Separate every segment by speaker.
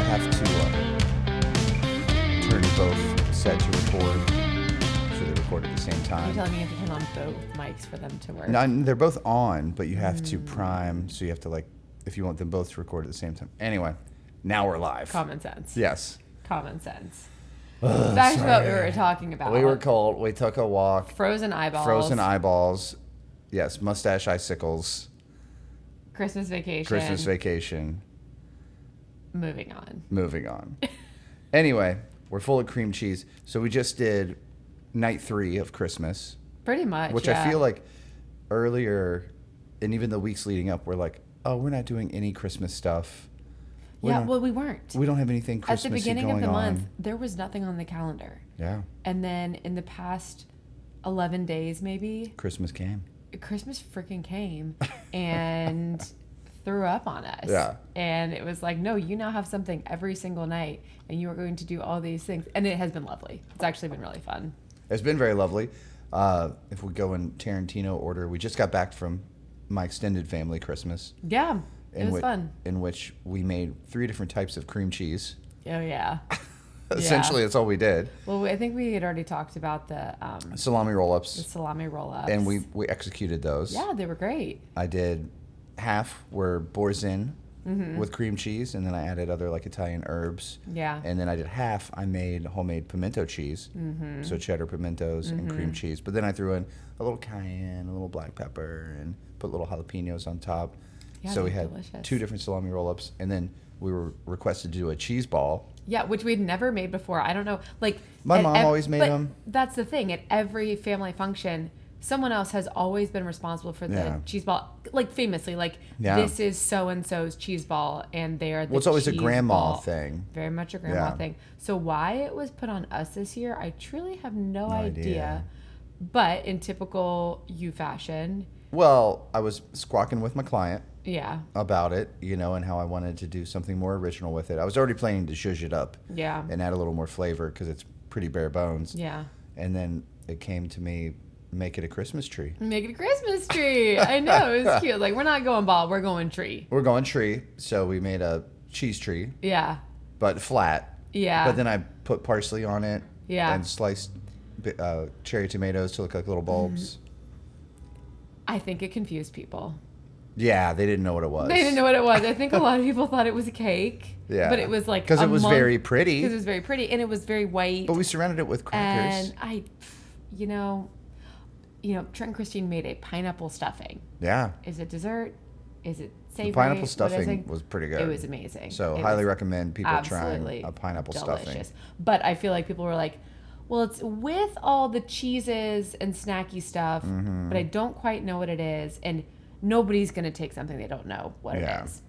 Speaker 1: have to turn both set to record, so they record at the same
Speaker 2: You're
Speaker 1: time.
Speaker 2: telling me you have to turn on both mics for them to work.
Speaker 1: No, they're both on, but you have to prime, so you have to, like, if you want them both to record at the same time. Anyway, now we're live.
Speaker 2: Common sense.
Speaker 1: Yes.
Speaker 2: Common sense. Back to what we were talking about.
Speaker 1: We were cold. We took a walk.
Speaker 2: Frozen eyeballs.
Speaker 1: Frozen eyeballs. Yes, mustache icicles.
Speaker 2: Christmas vacation.
Speaker 1: Christmas vacation.
Speaker 2: Moving on.
Speaker 1: Moving on. Anyway, we're full of cream cheese. So we just did night 3 of Christmas.
Speaker 2: Pretty much,
Speaker 1: Which
Speaker 2: yeah.
Speaker 1: I feel like earlier, and even the weeks leading up, we're like, oh, we're not doing any Christmas stuff. We
Speaker 2: weren't.
Speaker 1: We don't have anything Christmassy
Speaker 2: At the beginning
Speaker 1: going
Speaker 2: of the month,
Speaker 1: on.
Speaker 2: there was nothing on the calendar.
Speaker 1: Yeah.
Speaker 2: And then in the past 11 days, maybe,
Speaker 1: Christmas came.
Speaker 2: Christmas freaking came and threw up on us.
Speaker 1: Yeah.
Speaker 2: And it was like, no, you now have something every single night, and you are going to do all these things. And it has been lovely. It's actually been really fun.
Speaker 1: It's been very lovely. If we go in Tarantino order, we just got back from my extended family Christmas.
Speaker 2: Yeah, it was fun.
Speaker 1: In which we made 3 different types of cream cheese.
Speaker 2: Oh, yeah.
Speaker 1: Essentially, that's all we did.
Speaker 2: Well, I think we had already talked about the
Speaker 1: Salami roll-ups.
Speaker 2: salami roll-ups.
Speaker 1: And we executed those.
Speaker 2: Yeah, they were great.
Speaker 1: I did half were boursin with cream cheese, and then I added other like Italian herbs.
Speaker 2: Yeah.
Speaker 1: And then I did half, I made homemade pimento cheese. So cheddar pimentos and cream cheese. But then I threw in a little cayenne, a little black pepper, and put little jalapenos on top.
Speaker 2: Yeah,
Speaker 1: so we
Speaker 2: they're
Speaker 1: had
Speaker 2: delicious.
Speaker 1: 2 different salami roll-ups, and then we were requested to do a cheese ball.
Speaker 2: Yeah, which we'd never made before. I don't know. Like
Speaker 1: My mom always made
Speaker 2: but
Speaker 1: them.
Speaker 2: That's the thing. At every family function, someone else has always been responsible for the
Speaker 1: Yeah.
Speaker 2: cheese ball. Like famously, like
Speaker 1: Yeah.
Speaker 2: this is so and so's cheese ball, and they are the
Speaker 1: Well, it's always a
Speaker 2: cheese
Speaker 1: grandma
Speaker 2: ball.
Speaker 1: thing.
Speaker 2: Very much a grandma
Speaker 1: Yeah.
Speaker 2: thing. So why it was put on us this year, I truly have no
Speaker 1: idea.
Speaker 2: idea. But in typical you fashion,
Speaker 1: Well, I was squawking with my client
Speaker 2: yeah,
Speaker 1: about it, and how I wanted to do something more original with it. I was already planning to zhuzh it up
Speaker 2: yeah,
Speaker 1: and add a little more flavor because it's pretty bare bones.
Speaker 2: yeah.
Speaker 1: And then it came to me, make it a Christmas tree.
Speaker 2: Make it a Christmas tree. I know, it was cute. Like, we're not going ball, we're going tree.
Speaker 1: We're going tree, so we made a cheese tree,
Speaker 2: Yeah,
Speaker 1: but flat.
Speaker 2: yeah.
Speaker 1: But then I put parsley on it
Speaker 2: Yeah.
Speaker 1: and sliced cherry tomatoes to look like little bulbs.
Speaker 2: I think it confused people.
Speaker 1: Yeah, they didn't know what it was.
Speaker 2: They didn't know what it was. I think a lot of people thought it was a cake.
Speaker 1: Yeah.
Speaker 2: But it was like
Speaker 1: because it was very pretty.
Speaker 2: Because it was very pretty, and it was very white.
Speaker 1: But we surrounded it with crackers.
Speaker 2: And you know, Trent and Christine made a pineapple stuffing.
Speaker 1: Yeah.
Speaker 2: Is it dessert? Is it savory?
Speaker 1: The pineapple
Speaker 2: What is
Speaker 1: stuffing
Speaker 2: it?
Speaker 1: was pretty good.
Speaker 2: It was amazing.
Speaker 1: So
Speaker 2: It
Speaker 1: highly
Speaker 2: was
Speaker 1: recommend people trying
Speaker 2: absolutely
Speaker 1: a pineapple
Speaker 2: delicious.
Speaker 1: stuffing.
Speaker 2: But I feel like people were like, well, it's with all the cheeses and snacky stuff,
Speaker 1: Mm-hmm.
Speaker 2: but I don't quite know what it is. And nobody's going to take something they don't know what
Speaker 1: Yeah.
Speaker 2: it is.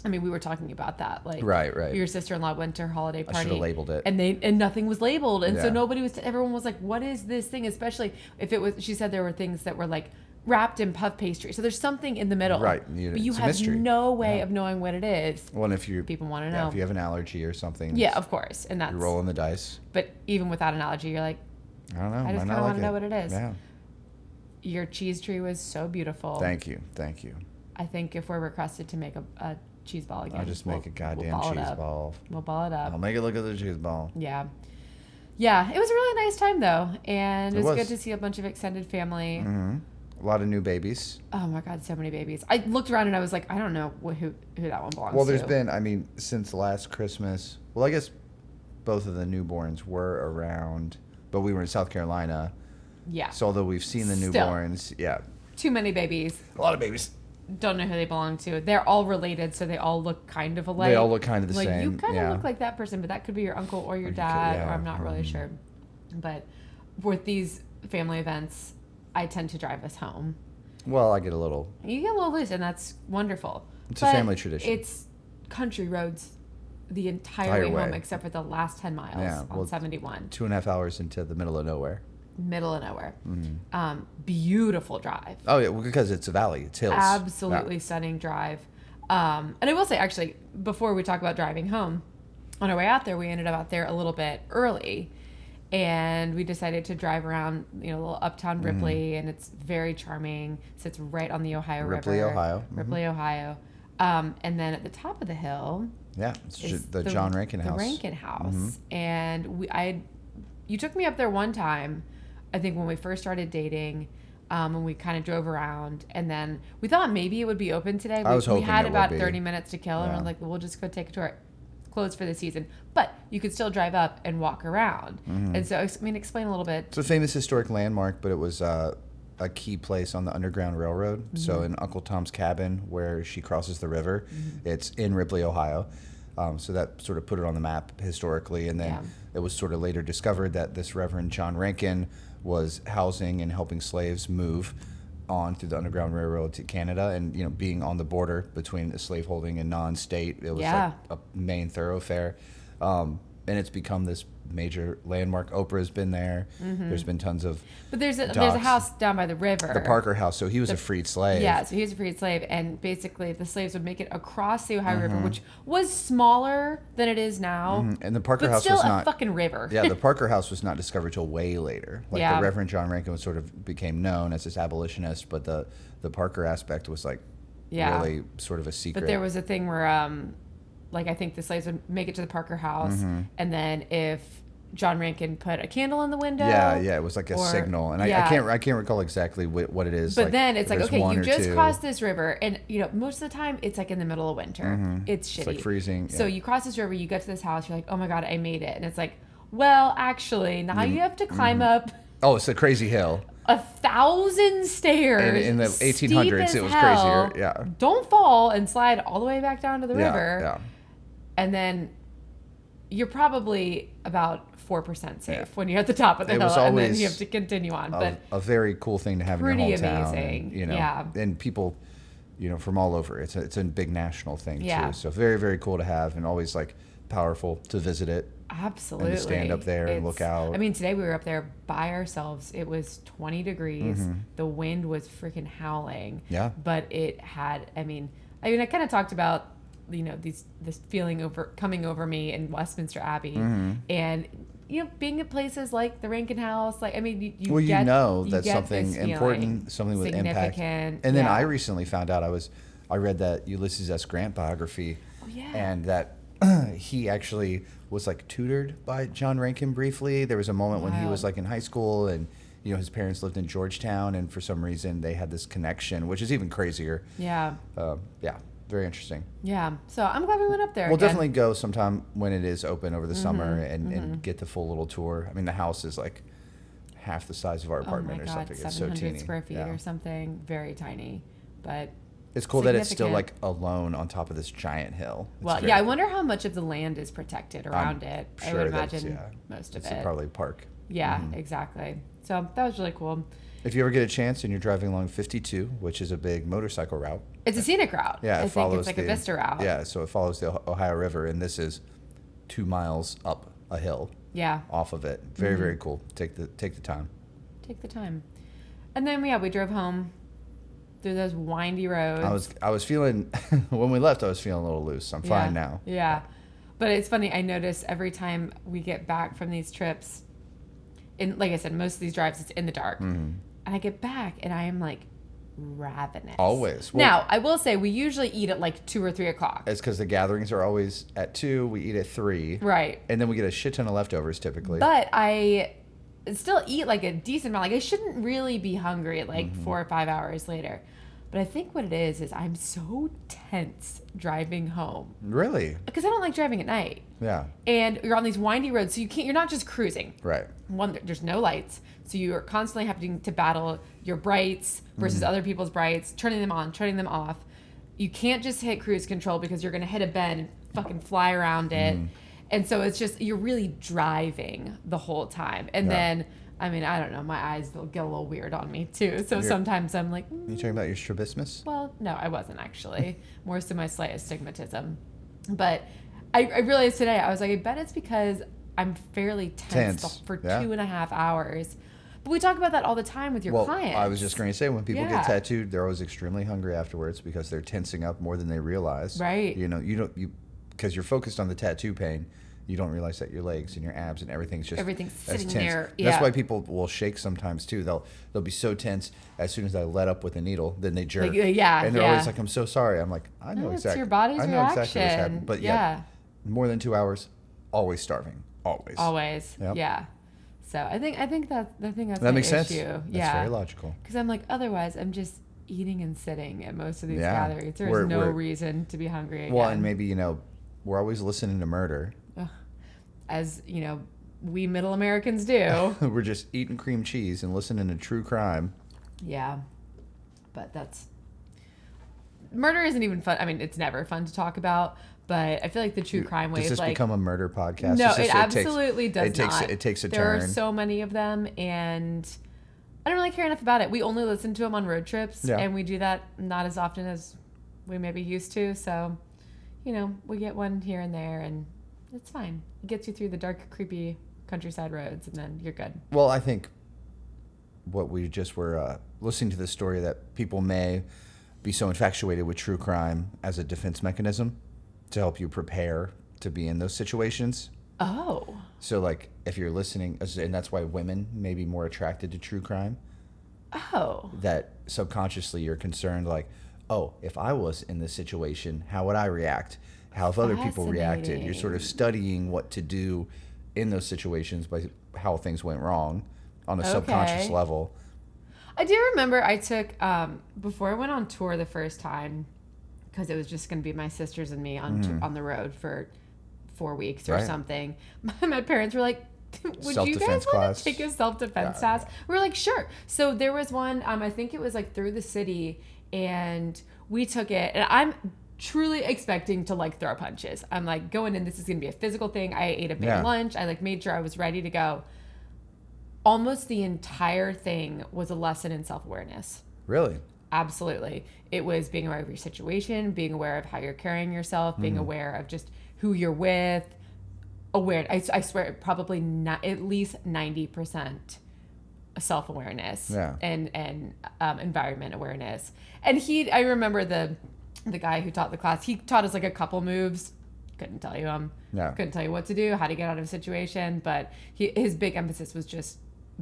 Speaker 2: I mean, we were talking about that. Like,
Speaker 1: Right.
Speaker 2: your sister-in-law went to her holiday
Speaker 1: I
Speaker 2: party.
Speaker 1: should have labeled it.
Speaker 2: And nothing was labeled. And so
Speaker 1: Yeah.
Speaker 2: everyone was like, what is this thing? Especially if it was, she said there were things that were like wrapped in puff pastry. So there's something in the middle.
Speaker 1: Right.
Speaker 2: But you
Speaker 1: It's a
Speaker 2: have
Speaker 1: mystery.
Speaker 2: no way
Speaker 1: Yeah.
Speaker 2: of knowing what it is.
Speaker 1: Well, and if
Speaker 2: People want to
Speaker 1: yeah,
Speaker 2: know.
Speaker 1: if you have an allergy or something,
Speaker 2: Yeah, of course. And that's,
Speaker 1: you're rolling the dice.
Speaker 2: but even without an allergy, you're like,
Speaker 1: I don't know.
Speaker 2: I just
Speaker 1: might
Speaker 2: kind
Speaker 1: not
Speaker 2: of want
Speaker 1: like
Speaker 2: to know what it is.
Speaker 1: Yeah.
Speaker 2: Your cheese tree was so beautiful.
Speaker 1: Thank you.
Speaker 2: I think if we're requested to make a cheese ball again,
Speaker 1: I'll just make a goddamn
Speaker 2: ball it
Speaker 1: cheese
Speaker 2: up.
Speaker 1: ball.
Speaker 2: We'll ball it up.
Speaker 1: I'll make it look at the cheese ball.
Speaker 2: Yeah. Yeah, it was a really nice time though, and it was
Speaker 1: was.
Speaker 2: good to see a bunch of extended family.
Speaker 1: Mm-hmm. A lot of new babies.
Speaker 2: Oh my God, so many babies. I looked around and I was like, I don't know who that one belongs to.
Speaker 1: Well, there's been, since last Christmas, well, I guess both of the newborns were around, but we were in South Carolina.
Speaker 2: Yeah.
Speaker 1: So although we've seen the
Speaker 2: Still.
Speaker 1: newborns, yeah,
Speaker 2: Too many babies.
Speaker 1: a lot of babies.
Speaker 2: Don't know who they belong to. They're all related, so they all look kind of alike.
Speaker 1: They all look kind of the
Speaker 2: like,
Speaker 1: same.
Speaker 2: You kind of
Speaker 1: yeah.
Speaker 2: look like that person, but that could be your uncle or your
Speaker 1: Or you could-
Speaker 2: dad,
Speaker 1: yeah,
Speaker 2: or I'm not really sure. But with these family events, I tend to drive us home.
Speaker 1: Well, I get a little.
Speaker 2: You get a little loose, and that's wonderful.
Speaker 1: It's a
Speaker 2: But
Speaker 1: family tradition.
Speaker 2: It's country roads the entire
Speaker 1: Entire
Speaker 2: way home,
Speaker 1: way.
Speaker 2: except for the last 10 miles
Speaker 1: Yeah,
Speaker 2: on
Speaker 1: well,
Speaker 2: 71.
Speaker 1: 2.5 hours into the middle of nowhere.
Speaker 2: Middle of nowhere.
Speaker 1: Mm-hmm.
Speaker 2: Beautiful drive.
Speaker 1: Oh yeah, well, because it's a valley, it's hills.
Speaker 2: Absolutely
Speaker 1: Yeah.
Speaker 2: stunning drive. And I will say, actually, before we talk about driving home, on our way out there, we ended up out there a little bit early. And we decided to drive around, little uptown Ripley, and it's very charming. Sits right on the Ohio
Speaker 1: Ripley,
Speaker 2: River.
Speaker 1: Ohio.
Speaker 2: Ripley, Ohio. And then at the top of the hill
Speaker 1: Yeah, it's the John Rankin house.
Speaker 2: The Rankin house. And you took me up there one time, I think when we first started dating, and we kind of drove around, and then we thought maybe it would be open today.
Speaker 1: I was hoping
Speaker 2: we had
Speaker 1: it
Speaker 2: about
Speaker 1: would be.
Speaker 2: 30 minutes to kill, and we're like, well, we'll just go take a tour. Closed for the season, but you could still drive up and walk around. And so, I mean, explain a little bit.
Speaker 1: It's a famous historic landmark, but it was a key place on the Underground Railroad. So in Uncle Tom's Cabin, where she crosses the river, it's in Ripley, Ohio. So that sort of put it on the map historically. And then it was sort of later discovered that this Reverend John Rankin was housing and helping slaves move on through the Underground Railroad to Canada, and being on the border between the slaveholding and non-state, it was like a main thoroughfare, and it's become this major landmark. Oprah's been there. There's been tons of
Speaker 2: But there's a house down by the river.
Speaker 1: The Parker House. So he was a freed slave.
Speaker 2: Yeah, so he was a freed slave, and basically the slaves would make it across the Ohio River, which was smaller than it is now.
Speaker 1: And the Parker
Speaker 2: but
Speaker 1: House
Speaker 2: still
Speaker 1: was not
Speaker 2: a fucking river.
Speaker 1: Yeah, the Parker House was not discovered till way later. Like the Reverend John Rankin was sort of became known as this abolitionist, but the Parker aspect was like really sort of a secret.
Speaker 2: But there was a thing where like I think the slaves would make it to the Parker House, and then if John Rankin put a candle in the window.
Speaker 1: Yeah, it was like a signal, and I can't recall exactly what it is.
Speaker 2: But then it's like, okay, you just crossed this river, and most of the time it's like in the middle of winter. It's shitty.
Speaker 1: It's like freezing.
Speaker 2: So you cross this river, you get to this house, you're like, oh my god, I made it, and it's like, well, actually, now you have to climb up.
Speaker 1: Oh, it's a crazy hill.
Speaker 2: 1,000 stairs.
Speaker 1: And in the 1800s, it was
Speaker 2: hell.
Speaker 1: crazier. Yeah.
Speaker 2: Don't fall and slide all the way back down to the river.
Speaker 1: Yeah.
Speaker 2: And then you're probably about 4% safe when you're at the top of the hill, and then you have to continue on. But
Speaker 1: a very cool thing to have in your hometown.
Speaker 2: Pretty amazing.
Speaker 1: And people, from all over. It's a big national thing too. So very, very cool to have, and always like powerful to visit it.
Speaker 2: Absolutely.
Speaker 1: And to stand up there and look out.
Speaker 2: I mean, today we were up there by ourselves. It was 20 degrees. The wind was freaking howling.
Speaker 1: Yeah.
Speaker 2: But it had, I kind of talked about, this feeling coming over me in Westminster Abbey, and being at places like the Rankin House, like you get that's something important, something with impact. And
Speaker 1: then I recently found out I read that Ulysses S. Grant biography, and that he actually was like tutored by John Rankin briefly. There was a moment when he was like in high school, and his parents lived in Georgetown, and for some reason they had this connection, which is even crazier. Yeah. Very interesting.
Speaker 2: Yeah. So I'm glad we went up there.
Speaker 1: We'll definitely go sometime when it is open over the summer and get the full little tour. I mean, the house is like half the size of our apartment or something. It's so teeny.
Speaker 2: 700 square feet or something. Very tiny. But
Speaker 1: it's cool that it's still like alone on top of this giant hill.
Speaker 2: I wonder how much of the land is protected around it.
Speaker 1: Sure,
Speaker 2: I would imagine most of it.
Speaker 1: It's probably a park.
Speaker 2: Yeah, exactly. So that was really cool.
Speaker 1: If you ever get a chance and you're driving along 52, which is a big motorcycle route.
Speaker 2: It's a scenic route.
Speaker 1: Yeah,
Speaker 2: I think it's like a Vista route.
Speaker 1: Yeah, so it follows the Ohio River, and this is 2 miles up a hill.
Speaker 2: Yeah.
Speaker 1: Off of it. Very, very cool. Take the time.
Speaker 2: Take the time. And then we drove home through those windy roads.
Speaker 1: I was feeling when we left, I was feeling a little loose. I'm fine now.
Speaker 2: Yeah. But it's funny, I notice every time we get back from these trips, like I said, most of these drives it's in the dark. And I get back and I am like ravenous.
Speaker 1: Always.
Speaker 2: Well, now, I will say we usually eat at like 2 or 3 o'clock.
Speaker 1: It's because the gatherings are always at 2. We eat at 3.
Speaker 2: Right.
Speaker 1: And then we get a shit ton of leftovers typically.
Speaker 2: But I still eat like a decent amount. Like I shouldn't really be hungry at like 4 or 5 hours later. But I think what it is I'm so tense driving home.
Speaker 1: Really?
Speaker 2: Because I don't like driving at night.
Speaker 1: Yeah.
Speaker 2: And you're on these windy roads, so you're not just cruising.
Speaker 1: Right.
Speaker 2: One, there's no lights, so you are constantly having to battle your brights versus other people's brights, turning them on, turning them off. You can't just hit cruise control because you're going to hit a bend and fucking fly around it. And so it's just, you're really driving the whole time. And then, I don't know, my eyes will get a little weird on me too. So sometimes I'm like,
Speaker 1: You talking about your strabismus?
Speaker 2: Well, no, I wasn't actually. More so my slight astigmatism. But I realized today, I was like, I bet it's because I'm fairly tense. For 2.5 hours. But we talk about that all the time with your clients.
Speaker 1: I was just going to say, when people get tattooed, they're always extremely hungry afterwards because they're tensing up more than they realize.
Speaker 2: Right.
Speaker 1: Because you're focused on the tattoo pain you don't realize that your legs and your abs and everything's
Speaker 2: sitting
Speaker 1: tense.
Speaker 2: there.
Speaker 1: That's
Speaker 2: Yeah.
Speaker 1: why people will shake sometimes too. They'll be so tense as soon as I let up with a needle, then they jerk.
Speaker 2: Yeah,
Speaker 1: and they're
Speaker 2: yeah.
Speaker 1: always like, "I'm so sorry." I'm like, "I know
Speaker 2: No, it's
Speaker 1: exactly.
Speaker 2: your body's
Speaker 1: I know exactly what's
Speaker 2: reaction.
Speaker 1: happening." But yeah, more than 2 hours, always starving, always.
Speaker 2: Always.
Speaker 1: Yep.
Speaker 2: Yeah. So I think that's
Speaker 1: That
Speaker 2: my
Speaker 1: makes sense.
Speaker 2: issue.
Speaker 1: That's
Speaker 2: Yeah.
Speaker 1: very logical.
Speaker 2: Because I'm like, otherwise, I'm just eating and sitting at most of these
Speaker 1: Yeah.
Speaker 2: gatherings. There's
Speaker 1: We're-
Speaker 2: no
Speaker 1: we're-
Speaker 2: reason to be hungry again.
Speaker 1: Well, and maybe we're always listening to murder.
Speaker 2: As we middle Americans do.
Speaker 1: We're just eating cream cheese and listening to true crime.
Speaker 2: Yeah. But murder isn't even fun. I mean, it's never fun to talk about, but I feel like the true crime way
Speaker 1: Does
Speaker 2: is
Speaker 1: this become a murder podcast?
Speaker 2: No,
Speaker 1: It
Speaker 2: absolutely does not.
Speaker 1: It takes a
Speaker 2: there
Speaker 1: turn.
Speaker 2: There are so many of them, and I don't really care enough about it. We only listen to them on road trips, and we do that not as often as we maybe used to. So, we get one here and there, and it's fine. It gets you through the dark, creepy countryside roads, and then you're good.
Speaker 1: Well, I think what we just were listening to the story that people may be so infatuated with true crime as a defense mechanism to help you prepare to be in those situations.
Speaker 2: Oh.
Speaker 1: So, like, if you're listening, and that's why women may be more attracted to true crime.
Speaker 2: Oh.
Speaker 1: That subconsciously you're concerned, like, oh, if I was in this situation, how would I react? How have other people reacted? You're sort of studying what to do in those situations by how things went wrong on a subconscious level.
Speaker 2: I do remember I took, before I went on tour the first time, because it was just going to be my sisters and me on the road for 4 weeks or something. My parents were like, would you guys want to take a self-defense class? We were like, sure. So there was one, I think it was like through the city, and we took it, and I'm truly expecting to like throw punches. I'm like going in, this is going to be a physical thing. I ate a big lunch. I made sure I was ready to go. Almost the entire thing was a lesson in self-awareness.
Speaker 1: Really?
Speaker 2: Absolutely. It was being aware of your situation, being aware of how you're carrying yourself, being aware of just who you're with, aware. I swear, probably not at least 90% self-awareness and environment awareness. And I remember the guy who taught the class, he taught us like a couple moves. Couldn't tell you couldn't tell you what to do, how to get out of a situation, but his big emphasis was just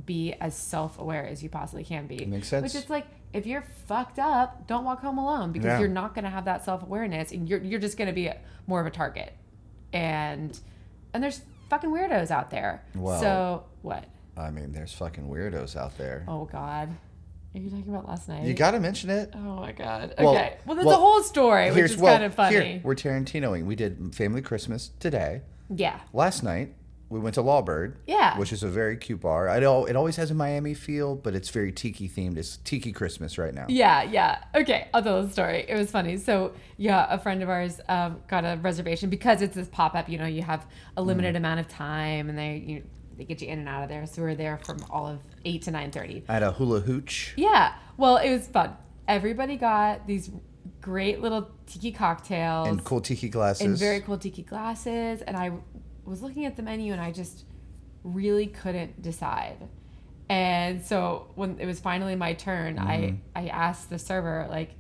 Speaker 2: be as self-aware as you possibly can be.
Speaker 1: Makes sense.
Speaker 2: Which is like, if you're fucked up, don't walk home alone, because you're not going to have that self-awareness, and you're just going to be more of a target. And there's fucking weirdos out there.
Speaker 1: Well,
Speaker 2: so what?
Speaker 1: I mean, there's fucking weirdos out there.
Speaker 2: Oh God. Are you talking about last night?
Speaker 1: You got to mention it.
Speaker 2: Oh my God. Okay. Well, there's a whole story, which is kind of funny.
Speaker 1: Here, we're Tarantinoing. We did Family Christmas today.
Speaker 2: Yeah.
Speaker 1: Last night, we went to Lawbird.
Speaker 2: Yeah.
Speaker 1: Which is a very cute bar. It always has a Miami feel, but it's very tiki themed. It's Tiki Christmas right now.
Speaker 2: Yeah. Okay, I'll tell the story. It was funny. So, a friend of ours got a reservation because it's this pop-up. You have a limited amount of time, and they get you in and out of there. So we were there from all of 8 to 9:30.
Speaker 1: I had a hula hooch.
Speaker 2: Yeah. Well, it was fun. Everybody got these great little tiki cocktails.
Speaker 1: And cool tiki glasses.
Speaker 2: And very cool tiki glasses. And I was looking at the menu, and I just really couldn't decide. And so when it was finally my turn, I asked the server, like,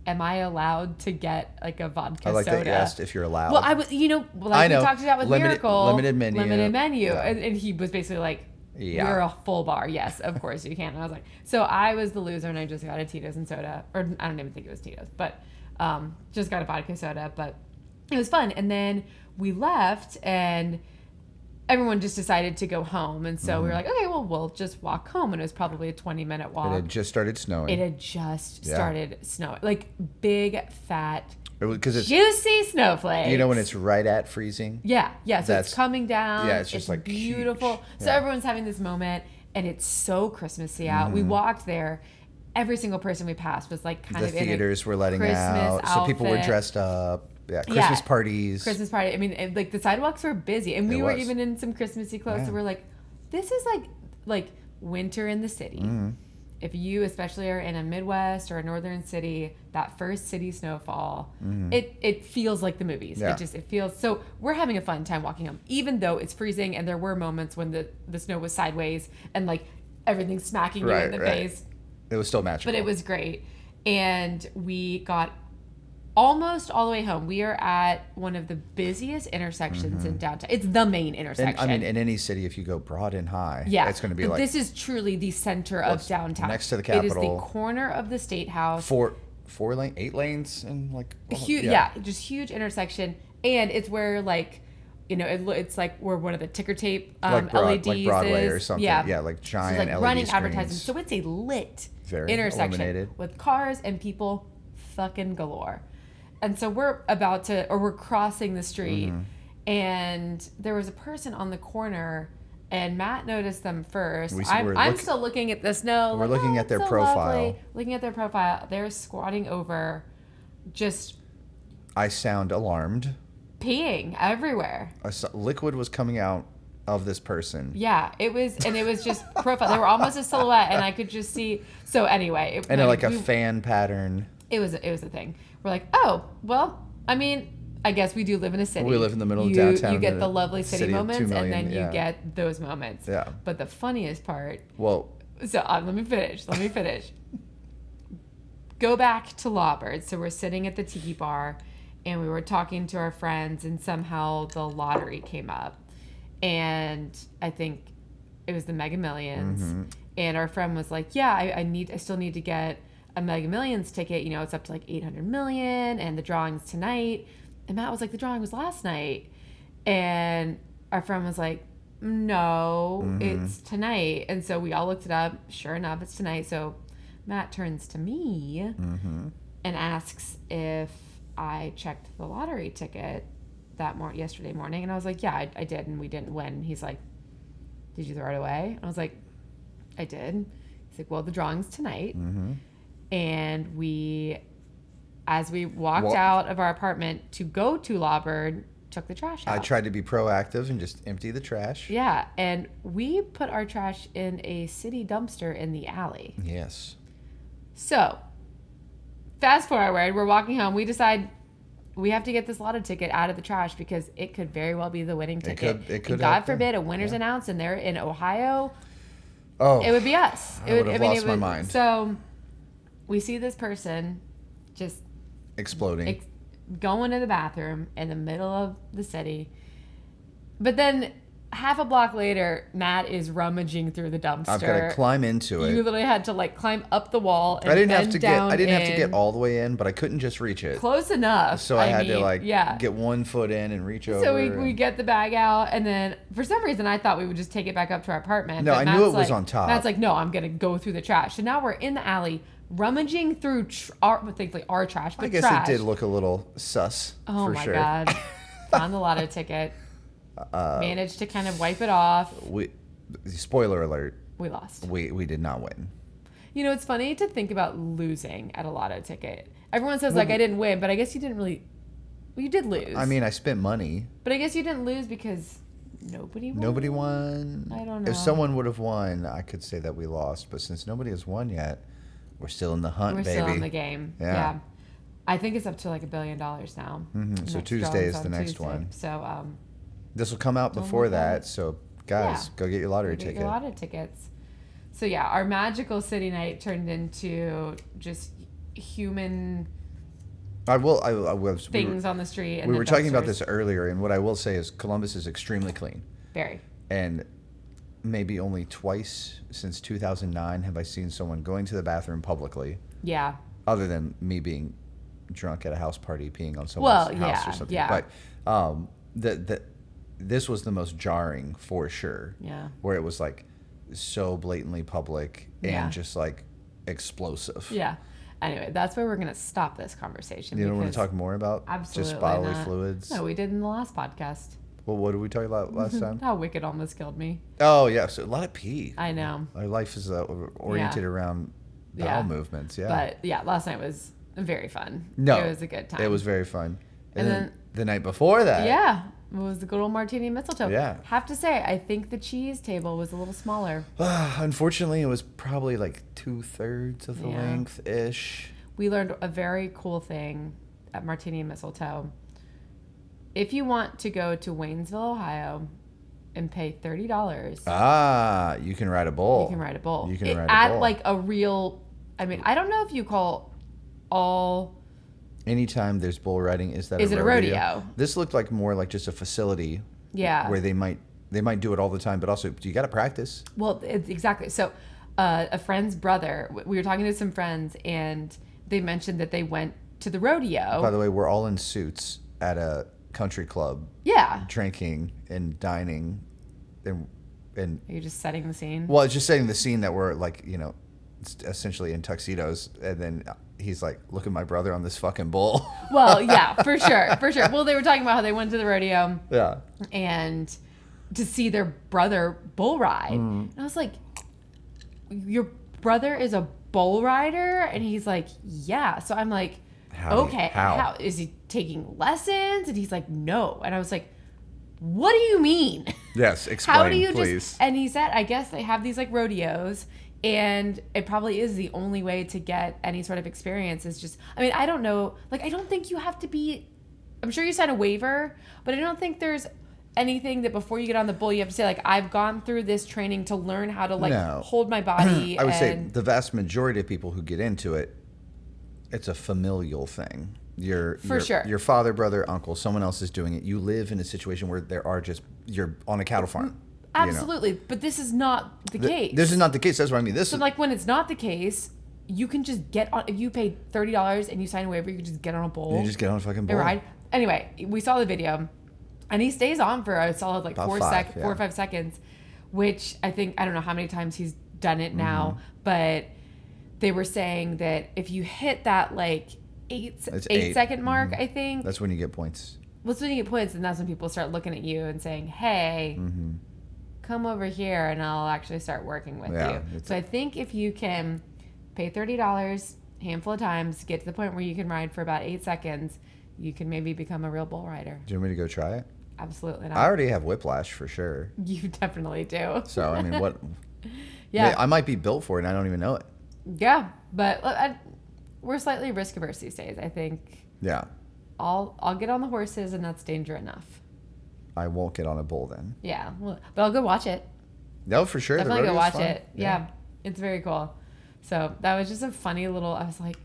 Speaker 2: am I allowed to get like a vodka soda?
Speaker 1: I like that you asked if you're allowed.
Speaker 2: Well, I was, we talked about with Miracle.
Speaker 1: Limited menu.
Speaker 2: Yeah. And he was basically like, we're a full bar. Yes, of course you can. And I was like, so I was the loser, and I just got a Tito's and soda. Or I don't even think it was Tito's, but just got a vodka soda. But it was fun. And then we left, and everyone just decided to go home. And so we were like, okay, well, we'll just walk home. And it was probably a 20-minute walk.
Speaker 1: It had just started snowing.
Speaker 2: Started snowing. Like big, fat, juicy snowflakes.
Speaker 1: You know when it's right at freezing?
Speaker 2: Yeah. So it's coming down.
Speaker 1: Yeah, it's just like
Speaker 2: beautiful.
Speaker 1: Huge.
Speaker 2: So everyone's having this moment, and it's so Christmassy out. We walked there. Every single person we passed was like kind of in a
Speaker 1: theaters were letting
Speaker 2: Christmas
Speaker 1: out.
Speaker 2: outfit.
Speaker 1: So people were dressed up. Yeah, Christmas parties.
Speaker 2: Christmas party. I mean, like the sidewalks were busy, and we were even in some Christmassy clothes.
Speaker 1: Yeah.
Speaker 2: So we're like, this is like winter in the city.
Speaker 1: Mm-hmm.
Speaker 2: If you especially are in a Midwest or a northern city, that first city snowfall, it feels like the movies.
Speaker 1: Yeah.
Speaker 2: It feels so. We're having a fun time walking home, even though it's freezing, and there were moments when the snow was sideways and like everything's smacking you in the face.
Speaker 1: It was still magical.
Speaker 2: But it was great. And we got almost all the way home. We are at one of the busiest intersections in downtown. It's the main intersection.
Speaker 1: And, I mean, in any city, if you go broad and high,
Speaker 2: yeah,
Speaker 1: it's going to be
Speaker 2: but
Speaker 1: like
Speaker 2: this is truly the center of downtown.
Speaker 1: next to the
Speaker 2: It is the
Speaker 1: Capitol.
Speaker 2: corner of the State House.
Speaker 1: 8 lanes, and like
Speaker 2: Huge, just huge intersection, and it's where like, you know, it's like where one of the ticker tape LEDs
Speaker 1: like Broadway
Speaker 2: is.
Speaker 1: or something.
Speaker 2: Yeah,
Speaker 1: Like
Speaker 2: so
Speaker 1: giant
Speaker 2: it's like
Speaker 1: LED
Speaker 2: running
Speaker 1: screens.
Speaker 2: advertising. So it's a lit
Speaker 1: Very
Speaker 2: intersection
Speaker 1: illuminated.
Speaker 2: with cars and people fucking galore. And so we're crossing the street, and there was a person on the corner, and Matt noticed them first. I'm still looking at the snow.
Speaker 1: We're looking at their profile.
Speaker 2: Lovely. Looking at their profile. They're squatting over, just
Speaker 1: I sound alarmed.
Speaker 2: peeing everywhere.
Speaker 1: Liquid was coming out of this person.
Speaker 2: Yeah, it was just profile. They were almost a silhouette, and I could just see. So anyway,
Speaker 1: And like a fan pattern.
Speaker 2: It was a thing. We're like, oh, well, I mean, I guess we do live in a city.
Speaker 1: We live in the middle of downtown.
Speaker 2: You get the lovely city
Speaker 1: of 2
Speaker 2: moments,
Speaker 1: million,
Speaker 2: and then you get those moments.
Speaker 1: Yeah.
Speaker 2: But the funniest part.
Speaker 1: Well.
Speaker 2: So let me finish. Go back to Lawbird. So we're sitting at the tiki bar, and we were talking to our friends, and somehow the lottery came up, and I think it was the Mega Millions, and our friend was like, "Yeah, I still need to get a Mega Millions ticket. You know, it's up to like 800 million, and the drawing's tonight." And Matt was like, "The drawing was last night," and our friend was like, "No, it's tonight." And so we all looked it up. Sure enough, it's tonight. So Matt turns to me and asks if I checked the lottery ticket yesterday morning. And I was like, yeah, I did, and we didn't win. And he's like, did you throw it away? And I was like, I did. He's like, well, the drawing's tonight. And as we walked out of our apartment to go to Lawbird, took the trash out.
Speaker 1: I tried to be proactive and just empty the trash.
Speaker 2: Yeah, and we put our trash in a city dumpster in the alley.
Speaker 1: Yes.
Speaker 2: So, fast forward, we're walking home. We decide we have to get this lotto ticket out of the trash because it could very well be the winning ticket.
Speaker 1: It could.
Speaker 2: And God forbid a winner's announced and they're in Ohio.
Speaker 1: Oh,
Speaker 2: it would be us.
Speaker 1: I would have lost my mind.
Speaker 2: So, we see this person just
Speaker 1: exploding.
Speaker 2: Going to the bathroom in the middle of the city. But then half a block later, Matt is rummaging through the dumpster.
Speaker 1: I've got to climb into it.
Speaker 2: You literally had to like climb up the wall and
Speaker 1: I didn't
Speaker 2: bend
Speaker 1: have to
Speaker 2: down
Speaker 1: get all the way in, but I couldn't just reach it.
Speaker 2: Close enough.
Speaker 1: So I had to get one foot in and reach over.
Speaker 2: So we get the bag out, and then for some reason I thought we would just take it back up to our apartment.
Speaker 1: No,
Speaker 2: but
Speaker 1: I knew it was on top.
Speaker 2: Matt's like, no, I'm gonna go through the trash. So now we're in the alley rummaging through thankfully our trash, but
Speaker 1: I guess
Speaker 2: trash.
Speaker 1: it did look a little sus.
Speaker 2: Oh
Speaker 1: for
Speaker 2: my
Speaker 1: sure.
Speaker 2: God. Found the lotto ticket. Managed to kind of wipe it off.
Speaker 1: Spoiler alert.
Speaker 2: We lost.
Speaker 1: We did not win.
Speaker 2: You know, it's funny to think about losing at a lotto ticket. Everyone says, I didn't win, but I guess you didn't really... Well, you did lose.
Speaker 1: I mean, I spent money.
Speaker 2: But I guess you didn't lose because nobody won.
Speaker 1: Nobody won.
Speaker 2: I don't know.
Speaker 1: If someone would have won, I could say that we lost. But since nobody has won yet, we're still in the hunt,
Speaker 2: We're
Speaker 1: baby.
Speaker 2: still in the game. Yeah. I think it's up to like $1 billion now.
Speaker 1: So Tuesday is the next one.
Speaker 2: So
Speaker 1: this will come out before that. So guys, go get your lottery ticket.
Speaker 2: Get your lottery tickets. So yeah, our magical city night turned into just human things on the street. And
Speaker 1: we were talking about this earlier, and what I will say is Columbus is extremely clean.
Speaker 2: Very.
Speaker 1: And maybe only twice since 2009 have I seen someone going to the bathroom publicly.
Speaker 2: Yeah.
Speaker 1: Other than me being drunk at a house party, peeing on someone's house or something.
Speaker 2: Yeah.
Speaker 1: But this was the most jarring for sure.
Speaker 2: Yeah.
Speaker 1: Where it was like so blatantly public and just like explosive.
Speaker 2: Yeah. Anyway, that's where we're going to stop this conversation.
Speaker 1: You don't want to talk more about just bodily fluids?
Speaker 2: No, we did in the last podcast.
Speaker 1: Well, what did we talk about last time?
Speaker 2: How Wicked almost killed me.
Speaker 1: Oh, yeah. So a lot of pee.
Speaker 2: I know.
Speaker 1: Our life is oriented around bowel movements. Yeah.
Speaker 2: But yeah, last night was very fun.
Speaker 1: No.
Speaker 2: It was a good time.
Speaker 1: It was very fun.
Speaker 2: And then
Speaker 1: the night before that.
Speaker 2: Yeah. It was the good old martini and mistletoe.
Speaker 1: Yeah.
Speaker 2: Have to say, I think the cheese table was a little smaller.
Speaker 1: Unfortunately, it was probably like 2/3 of the length-ish.
Speaker 2: We learned a very cool thing at Martini and Mistletoe. If you want to go to Waynesville, Ohio, and pay $30,
Speaker 1: you can ride a bull.
Speaker 2: You can ride a bull.
Speaker 1: You can ride a bull.
Speaker 2: At like a real, I mean, I don't know if you call all
Speaker 1: anytime there's bull riding, is that
Speaker 2: Is it a rodeo?
Speaker 1: This looked like more like just a facility.
Speaker 2: Yeah.
Speaker 1: Where they might do it all the time, but also you got to practice.
Speaker 2: Well, exactly. So a friend's brother, we were talking to some friends, and they mentioned that they went to the rodeo.
Speaker 1: By the way, we're all in suits at a country club.
Speaker 2: Yeah.
Speaker 1: Drinking and dining, and
Speaker 2: Are you just setting the scene?
Speaker 1: well, it's just setting the scene that we're like, essentially in tuxedos, and then he's like, "Look at my brother on this fucking bull."
Speaker 2: Well, yeah, for sure. Well, they were talking about how they went to the rodeo.
Speaker 1: Yeah.
Speaker 2: And to see their brother bull ride. And I was like, your brother is a bull rider? And he's like, yeah. So I'm like, okay, how is he taking lessons? And he's like, no. And I was like, what do you mean?
Speaker 1: Yes, explain,
Speaker 2: how do you
Speaker 1: please.
Speaker 2: And he said, I guess they have these like rodeos, and it probably is the only way to get any sort of experience is just, I mean, I don't know. Like, I don't think you have to be, I'm sure you sign a waiver, but I don't think there's anything that before you get on the bull, you have to say, like, I've gone through this training to learn how to, like, hold my body.
Speaker 1: I would say the vast majority of people who get into it, it's a familial thing. Your father, brother, uncle, someone else is doing it. You live in a situation where you're on a cattle farm.
Speaker 2: Absolutely. But this is not the case.
Speaker 1: This is not the case. That's what I mean.
Speaker 2: So, like, when it's not the case, you can just get on, if you pay $30 and you sign a waiver, you can just get on a bull.
Speaker 1: You just get on a fucking bull.
Speaker 2: And ride. Anyway, we saw the video. And he stays on for a solid like 4 or 5 seconds, which I don't know how many times he's done it now, but they were saying that if you hit that like 8-second mark, I think.
Speaker 1: That's when you get points.
Speaker 2: Well, that's when you get points, and that's when people start looking at you and saying, hey, come over here and I'll actually start working with you. So I think if you can pay $30 a handful of times, get to the point where you can ride for about 8 seconds, you can maybe become a real bull rider.
Speaker 1: Do you want me to go try it?
Speaker 2: Absolutely not.
Speaker 1: I already have whiplash for sure.
Speaker 2: You definitely do.
Speaker 1: So, I mean, what?
Speaker 2: Yeah.
Speaker 1: I might be built for it and I don't even know it.
Speaker 2: Yeah, but we're slightly risk averse these days, I think.
Speaker 1: Yeah.
Speaker 2: I'll get on the horses, and that's danger enough.
Speaker 1: I won't get on a bull then.
Speaker 2: Yeah, well, but I'll go watch it.
Speaker 1: No, for sure.
Speaker 2: Definitely go watch it. Yeah, it's very cool. So that was just a funny little, I was like,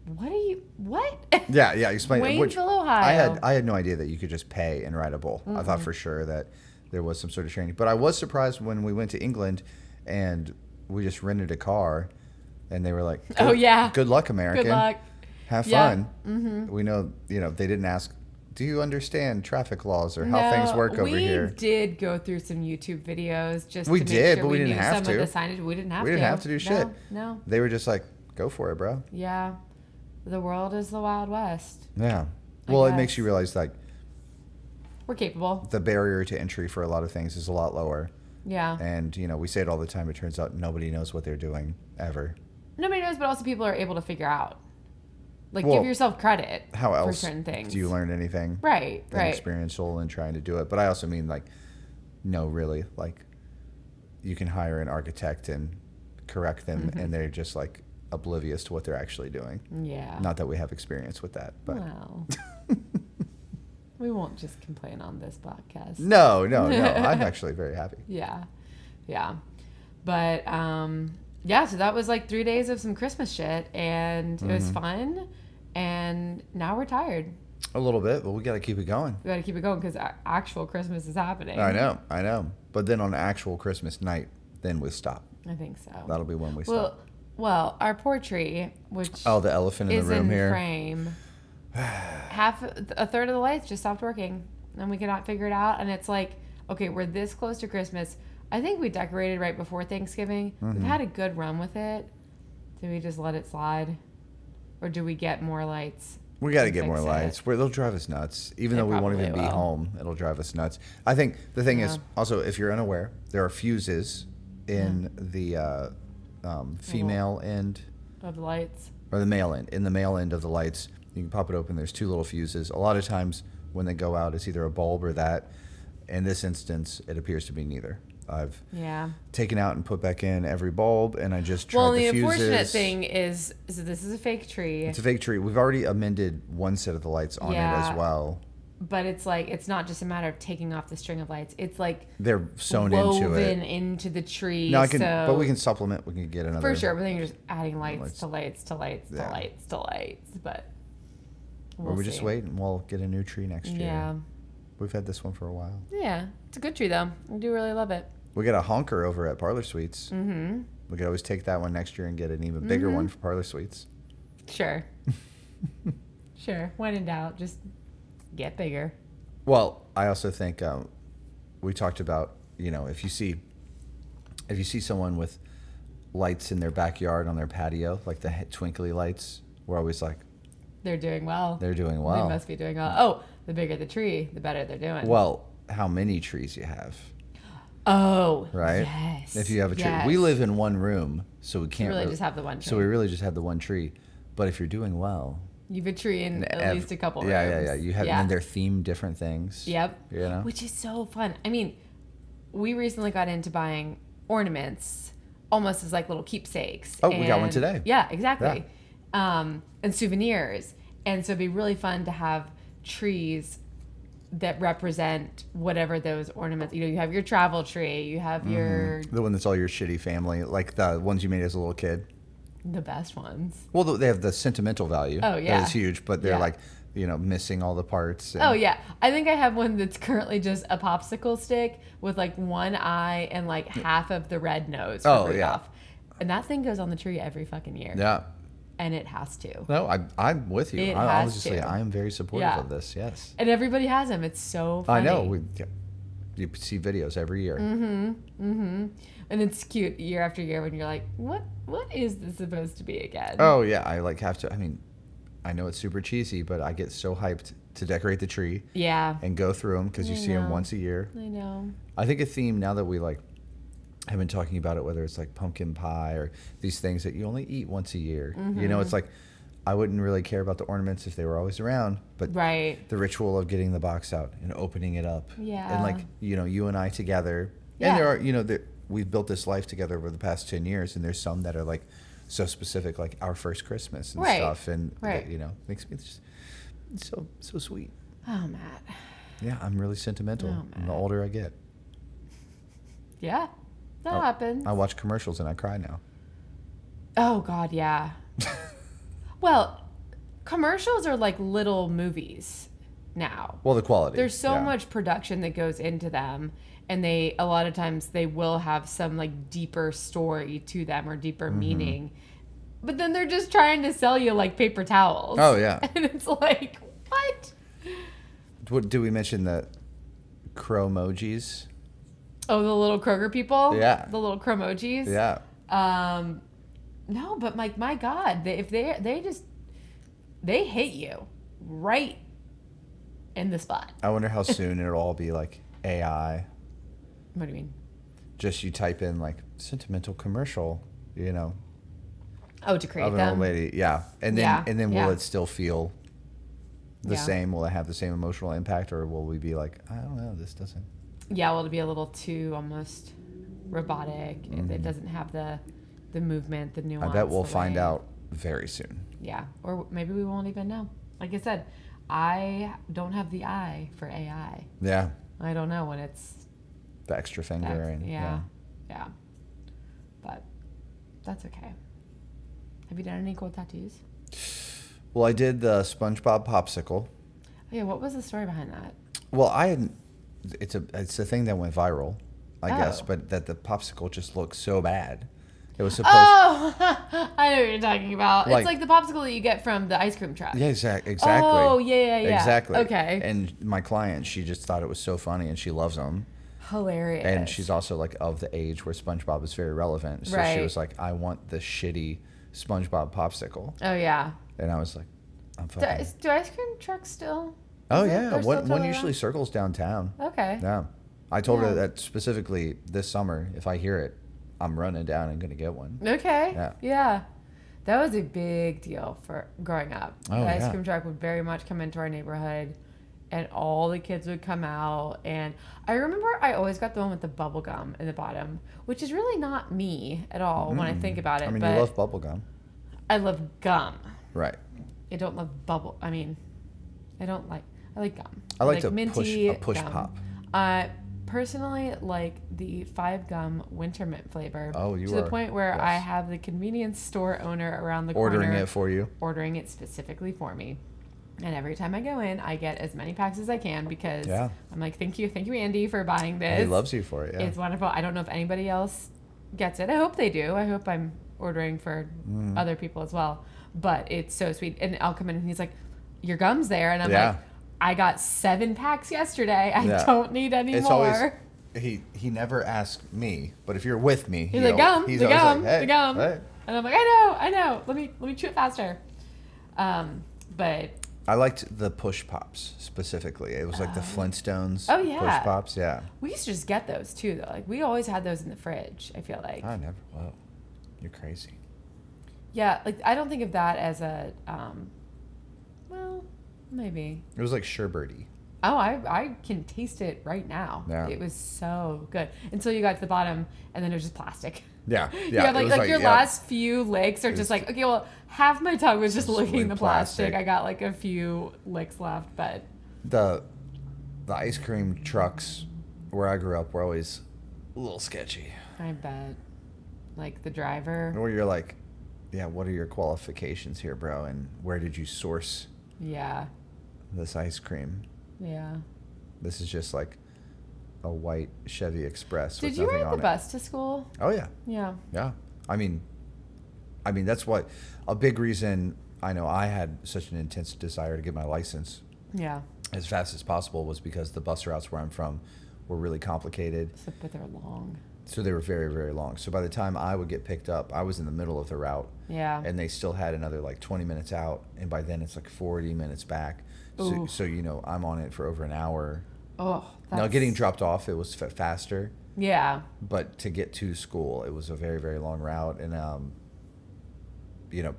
Speaker 2: what?
Speaker 1: Yeah, explain.
Speaker 2: Waynesville, Ohio.
Speaker 1: I had no idea that you could just pay and ride a bull. I thought for sure that there was some sort of training. But I was surprised when we went to England and we just rented a car and they were like,
Speaker 2: oh yeah,
Speaker 1: good luck, American.
Speaker 2: Good luck.
Speaker 1: Have fun. Mm-hmm. We know, they didn't ask, do you understand traffic laws or how things work over here?
Speaker 2: We did go through some YouTube videos just to make
Speaker 1: sure
Speaker 2: but
Speaker 1: we didn't have
Speaker 2: some
Speaker 1: to.
Speaker 2: of the signage. We didn't have to.
Speaker 1: We didn't have to do shit.
Speaker 2: No.
Speaker 1: They were just like, go for it, bro.
Speaker 2: Yeah. The world is the Wild West.
Speaker 1: Yeah. Well, it makes you realize like
Speaker 2: we're capable.
Speaker 1: The barrier to entry for a lot of things is a lot lower.
Speaker 2: Yeah.
Speaker 1: And, we say it all the time. It turns out nobody knows what they're doing ever.
Speaker 2: Nobody knows, but also people are able to figure out. Like, give yourself credit for certain things.
Speaker 1: Do you learn anything?
Speaker 2: Right.
Speaker 1: Experiential in trying to do it. But I also mean, like, no, really. Like, you can hire an architect and correct them, and they're just, like, oblivious to what they're actually doing.
Speaker 2: Yeah.
Speaker 1: Not that we have experience with that, but.
Speaker 2: Well. We won't just complain on this podcast.
Speaker 1: No. I'm actually very happy.
Speaker 2: Yeah. But, so that was like 3 days of some Christmas shit, and it was fun, and now we're tired.
Speaker 1: A little bit, but we got to keep it going.
Speaker 2: We got to keep it going because actual Christmas is happening.
Speaker 1: I know. But then on actual Christmas night, then we stop.
Speaker 2: I think so.
Speaker 1: That'll be when we stop.
Speaker 2: Well, our poor tree, which
Speaker 1: the elephant in the room here,
Speaker 2: frame, a third of the lights just stopped working, and we cannot figure it out. And it's like, okay, we're this close to Christmas. I think we decorated right before Thanksgiving. We've had a good run with it. Do we just let it slide, or do we get more lights?
Speaker 1: We got to get more lights. They'll drive us nuts. Even though we won't even be home, it'll drive us nuts. I think the thing is, also, if you're unaware, there are fuses in the female end
Speaker 2: of the lights.
Speaker 1: Or the male end. In the male end of the lights, you can pop it open. There's 2 little fuses. A lot of times when they go out, it's either a bulb or that. In this instance, it appears to be neither. I've taken out and put back in every bulb, and I just tried the fuses. Well, the unfortunate
Speaker 2: thing is this is a fake tree.
Speaker 1: It's a fake tree. We've already amended one set of the lights on it as well.
Speaker 2: But it's like, it's not just a matter of taking off the string of lights. It's like
Speaker 1: they're sewn into it.
Speaker 2: Woven into the tree.
Speaker 1: No, but we can supplement. We can get another.
Speaker 2: For sure, but then you're just adding lights to lights to lights to lights to lights. But
Speaker 1: Or we just
Speaker 2: see.
Speaker 1: wait and we'll get a new tree next year.
Speaker 2: Yeah.
Speaker 1: We've had this one for a while.
Speaker 2: Yeah. It's a good tree, though. I do really love it.
Speaker 1: We got a honker over at Parlor Suites.
Speaker 2: Mm-hmm.
Speaker 1: We could always take that one next year and get an even bigger one for Parlor Suites.
Speaker 2: Sure. Sure. When in doubt, just get bigger.
Speaker 1: Well, I also think we talked about, if you see someone with lights in their backyard on their patio, like the twinkly lights, we're always like,
Speaker 2: They're doing well.
Speaker 1: they're doing well.
Speaker 2: They must be doing well. Oh, the bigger the tree, the better they're doing.
Speaker 1: Well, how many trees you have,
Speaker 2: Oh,
Speaker 1: right?
Speaker 2: yes.
Speaker 1: If you have a tree.
Speaker 2: Yes.
Speaker 1: We live in one room, so we can't
Speaker 2: really just have the one tree.
Speaker 1: So we really just have the one tree. But if you're doing well,
Speaker 2: You have a tree in at least a couple rooms.
Speaker 1: Yeah. You have, and they're themed different things.
Speaker 2: Yep. Which is so fun. I mean, we recently got into buying ornaments almost as like little keepsakes.
Speaker 1: Oh, we got one today.
Speaker 2: Yeah, exactly. Yeah. And souvenirs. And so it'd be really fun to have trees that represent whatever those ornaments. You have your travel tree. You have your...
Speaker 1: The one that's all your shitty family, like the ones you made as a little kid.
Speaker 2: The best ones.
Speaker 1: Well, they have the sentimental value.
Speaker 2: Oh, yeah.
Speaker 1: That is huge, but they're like, missing all the parts.
Speaker 2: Oh, yeah. I think I have one that's currently just a popsicle stick with like one eye and like half of the red nose for Rudolph. And that thing goes on the tree every fucking year.
Speaker 1: Yeah.
Speaker 2: And it has to.
Speaker 1: No, I'm with you.
Speaker 2: It
Speaker 1: I
Speaker 2: has
Speaker 1: honestly,
Speaker 2: to.
Speaker 1: I am very supportive of this. Yes.
Speaker 2: And everybody has them. It's so funny.
Speaker 1: I know. You see videos every year.
Speaker 2: And it's cute year after year when you're like, what is this supposed to be again?
Speaker 1: Oh, yeah. I have to. I mean, I know it's super cheesy, but I get so hyped to decorate the tree.
Speaker 2: Yeah.
Speaker 1: And go through them because you see them once a year.
Speaker 2: I know.
Speaker 1: I think a theme now that we have been talking about it, whether it's like pumpkin pie or these things that you only eat once a year. It's like, I wouldn't really care about the ornaments if they were always around, but the ritual of getting the box out and opening it up.
Speaker 2: Yeah.
Speaker 1: And like, you and I together. Yeah. And there are, we've built this life together over the past 10 years, and there's some that are like so specific, like our first Christmas and stuff. And, makes me just so sweet.
Speaker 2: Oh, Matt.
Speaker 1: Yeah, I'm really sentimental the older I get.
Speaker 2: Yeah, that happens.
Speaker 1: I watch commercials and I cry now.
Speaker 2: Oh, God, yeah. Well, commercials are like little movies now.
Speaker 1: Well, the quality.
Speaker 2: There's so much production that goes into them, and a lot of times they will have some like deeper story to them or deeper meaning. But then they're just trying to sell you like paper towels.
Speaker 1: Oh, yeah.
Speaker 2: And it's like, what?
Speaker 1: Do we mention the Cromojis?
Speaker 2: Oh, the little Kroger people?
Speaker 1: Yeah.
Speaker 2: The little Cromojis?
Speaker 1: Yeah.
Speaker 2: No, but like, my God, they hit you right in the spot.
Speaker 1: I wonder how soon it'll all be like AI.
Speaker 2: What do you mean?
Speaker 1: Just you type in like sentimental commercial,
Speaker 2: Oh, to create
Speaker 1: of an
Speaker 2: them?
Speaker 1: old lady. Yeah. And then will it still feel the same? Will it have the same emotional impact, or will we be like, I don't know, this doesn't.
Speaker 2: Yeah, well, it'll be a little too almost robotic. It doesn't have the movement, the nuance.
Speaker 1: I bet we'll find out very soon.
Speaker 2: Yeah, or maybe we won't even know. Like I said, I don't have the eye for AI.
Speaker 1: Yeah.
Speaker 2: I don't know when it's
Speaker 1: the extra finger.
Speaker 2: Yeah. But that's okay. Have you done any cool tattoos?
Speaker 1: Well, I did the Spongebob popsicle.
Speaker 2: Oh, yeah, what was the story behind that?
Speaker 1: Well, it's a thing that went viral, I guess, but that the popsicle just looked so bad. It was supposed.
Speaker 2: Oh, I know what you're talking about.
Speaker 1: Like,
Speaker 2: it's like the popsicle that you get from the ice cream truck.
Speaker 1: Yeah, exactly.
Speaker 2: Oh, yeah.
Speaker 1: Exactly.
Speaker 2: Okay.
Speaker 1: And my client, she just thought it was so funny, and she loves them.
Speaker 2: Hilarious.
Speaker 1: And she's also like of the age where SpongeBob is very relevant. So she was like, I want the shitty SpongeBob popsicle.
Speaker 2: Oh, yeah.
Speaker 1: And I was like, I'm fucking.
Speaker 2: Do ice cream trucks still?
Speaker 1: Oh, yeah. One
Speaker 2: totally
Speaker 1: usually circles downtown.
Speaker 2: Okay.
Speaker 1: Yeah. I told her that specifically this summer, if I hear it, I'm running down and going to get one.
Speaker 2: Okay. Yeah. That was a big deal for growing up.
Speaker 1: Oh,
Speaker 2: the ice cream truck would very much come into our neighborhood, and all the kids would come out. And I remember I always got the one with the bubble gum in the bottom, which is really not me at all when I think about it.
Speaker 1: I mean,
Speaker 2: but
Speaker 1: you love bubble gum.
Speaker 2: I love gum.
Speaker 1: Right.
Speaker 2: I don't love bubble. I mean, I like gum.
Speaker 1: I like to
Speaker 2: minty
Speaker 1: push
Speaker 2: gum.
Speaker 1: pop.
Speaker 2: I personally like the 5 gum winter mint flavor.
Speaker 1: Oh, you
Speaker 2: to
Speaker 1: are.
Speaker 2: the point where
Speaker 1: Yes.
Speaker 2: I have the convenience store owner around the
Speaker 1: Ordering
Speaker 2: corner
Speaker 1: it for you.
Speaker 2: ordering it specifically for me. And every time I go in, I get as many packs as I can because
Speaker 1: Yeah.
Speaker 2: I'm like, thank you, Andy, for buying this.
Speaker 1: He loves you for it. Yeah.
Speaker 2: It's wonderful. I don't know if anybody else gets it. I hope they do. I hope I'm ordering for other people as well. But it's so sweet. And I'll come in and he's like, your gum's there. And I'm like, I got 7 packs yesterday. I don't need any
Speaker 1: it's
Speaker 2: more.
Speaker 1: Always, he never asks me, but if you're with me,
Speaker 2: he's like, gum,
Speaker 1: he's
Speaker 2: the
Speaker 1: always
Speaker 2: gum,
Speaker 1: like, hey,
Speaker 2: the gum.
Speaker 1: Hey.
Speaker 2: And I'm like, I know. Let me chew it faster. But
Speaker 1: I liked the push pops specifically. It was like the Flintstones push pops. Yeah.
Speaker 2: We used to just get those too, though. Like we always had those in the fridge. I feel like.
Speaker 1: I never. Whoa, you're crazy.
Speaker 2: Yeah, like I don't think of that as a. Well, maybe.
Speaker 1: It was like sherbety.
Speaker 2: Oh, I can taste it right now.
Speaker 1: Yeah.
Speaker 2: It was so good until you got to the bottom, and then it was just plastic.
Speaker 1: Yeah.
Speaker 2: You have like your last few licks are just like, okay, well, half my tongue was just licking the plastic. I got like a few licks left, but
Speaker 1: the ice cream trucks where I grew up were always a little sketchy.
Speaker 2: I bet. Like the driver.
Speaker 1: Where you're like, yeah, what are your qualifications here, bro? And where did you source this ice cream?
Speaker 2: Yeah.
Speaker 1: This is just like a white Chevy Express.
Speaker 2: Did you ride the bus to school?
Speaker 1: Oh yeah.
Speaker 2: Yeah.
Speaker 1: Yeah. I mean that's what a big reason I know I had such an intense desire to get my license.
Speaker 2: Yeah.
Speaker 1: As fast as possible was because the bus routes where I'm from were really complicated.
Speaker 2: But they're long.
Speaker 1: So they were very, very long. So by the time I would get picked up, I was in the middle of the route.
Speaker 2: Yeah.
Speaker 1: And they still had another like 20 minutes out, and by then it's like 40 minutes back. So I'm on it for over an hour.
Speaker 2: Oh,
Speaker 1: now getting dropped off, it was faster.
Speaker 2: Yeah.
Speaker 1: But to get to school, it was a very, very long route, and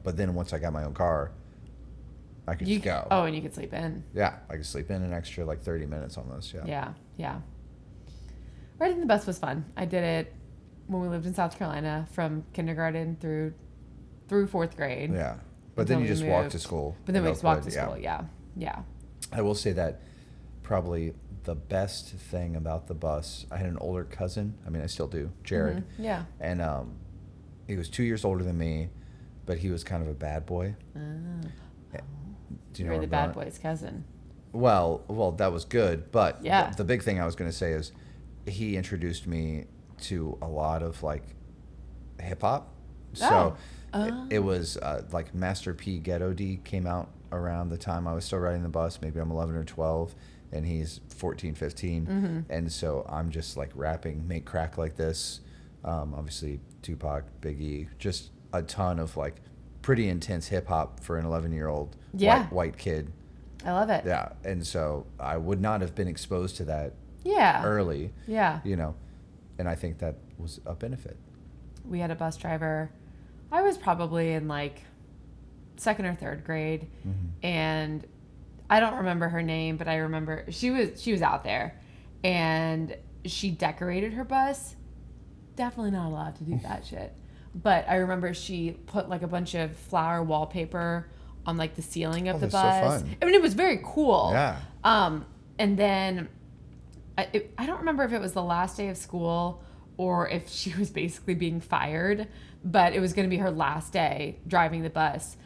Speaker 1: but then once I got my own car, I could just go.
Speaker 2: Oh, and you could sleep in.
Speaker 1: Yeah, I could sleep in an extra like 30 minutes almost. Yeah.
Speaker 2: Yeah. Riding the bus was fun. I did it when we lived in South Carolina from kindergarten through 4th grade.
Speaker 1: Yeah. But then you just walked to school.
Speaker 2: But then we just walked to school. Yeah.
Speaker 1: I will say that probably the best thing about the bus, I had an older cousin. I mean, I still do, Jared.
Speaker 2: Mm-hmm. Yeah.
Speaker 1: And he was 2 years older than me, but he was kind of a bad boy.
Speaker 2: Oh.
Speaker 1: Do you
Speaker 2: You're
Speaker 1: know
Speaker 2: the bad boy's cousin.
Speaker 1: Well, that was good. But
Speaker 2: yeah.
Speaker 1: the big thing I was going to say is he introduced me to a lot of like hip hop. So it was like Master P Ghetto D came out around the time I was still riding the bus. Maybe I'm 11 or 12 and he's 14, 15.
Speaker 2: Mm-hmm.
Speaker 1: And so I'm just like rapping Make Crack Like This. Obviously Tupac, Biggie, just a ton of like pretty intense hip hop for an 11-year-old white kid.
Speaker 2: I love it.
Speaker 1: Yeah. And so I would not have been exposed to that early.
Speaker 2: Yeah.
Speaker 1: And I think that was a benefit.
Speaker 2: We had a bus driver. I was probably in like 2nd or 3rd grade, and I don't remember her name, but I remember she was out there, and she decorated her bus. Definitely not allowed to do that shit. But I remember she put like a bunch of flower wallpaper on like the ceiling of the bus.
Speaker 1: So fun.
Speaker 2: I mean, it was very cool.
Speaker 1: Yeah.
Speaker 2: And then I don't remember if it was the last day of school or if she was basically being fired, but it was going to be her last day driving the bus.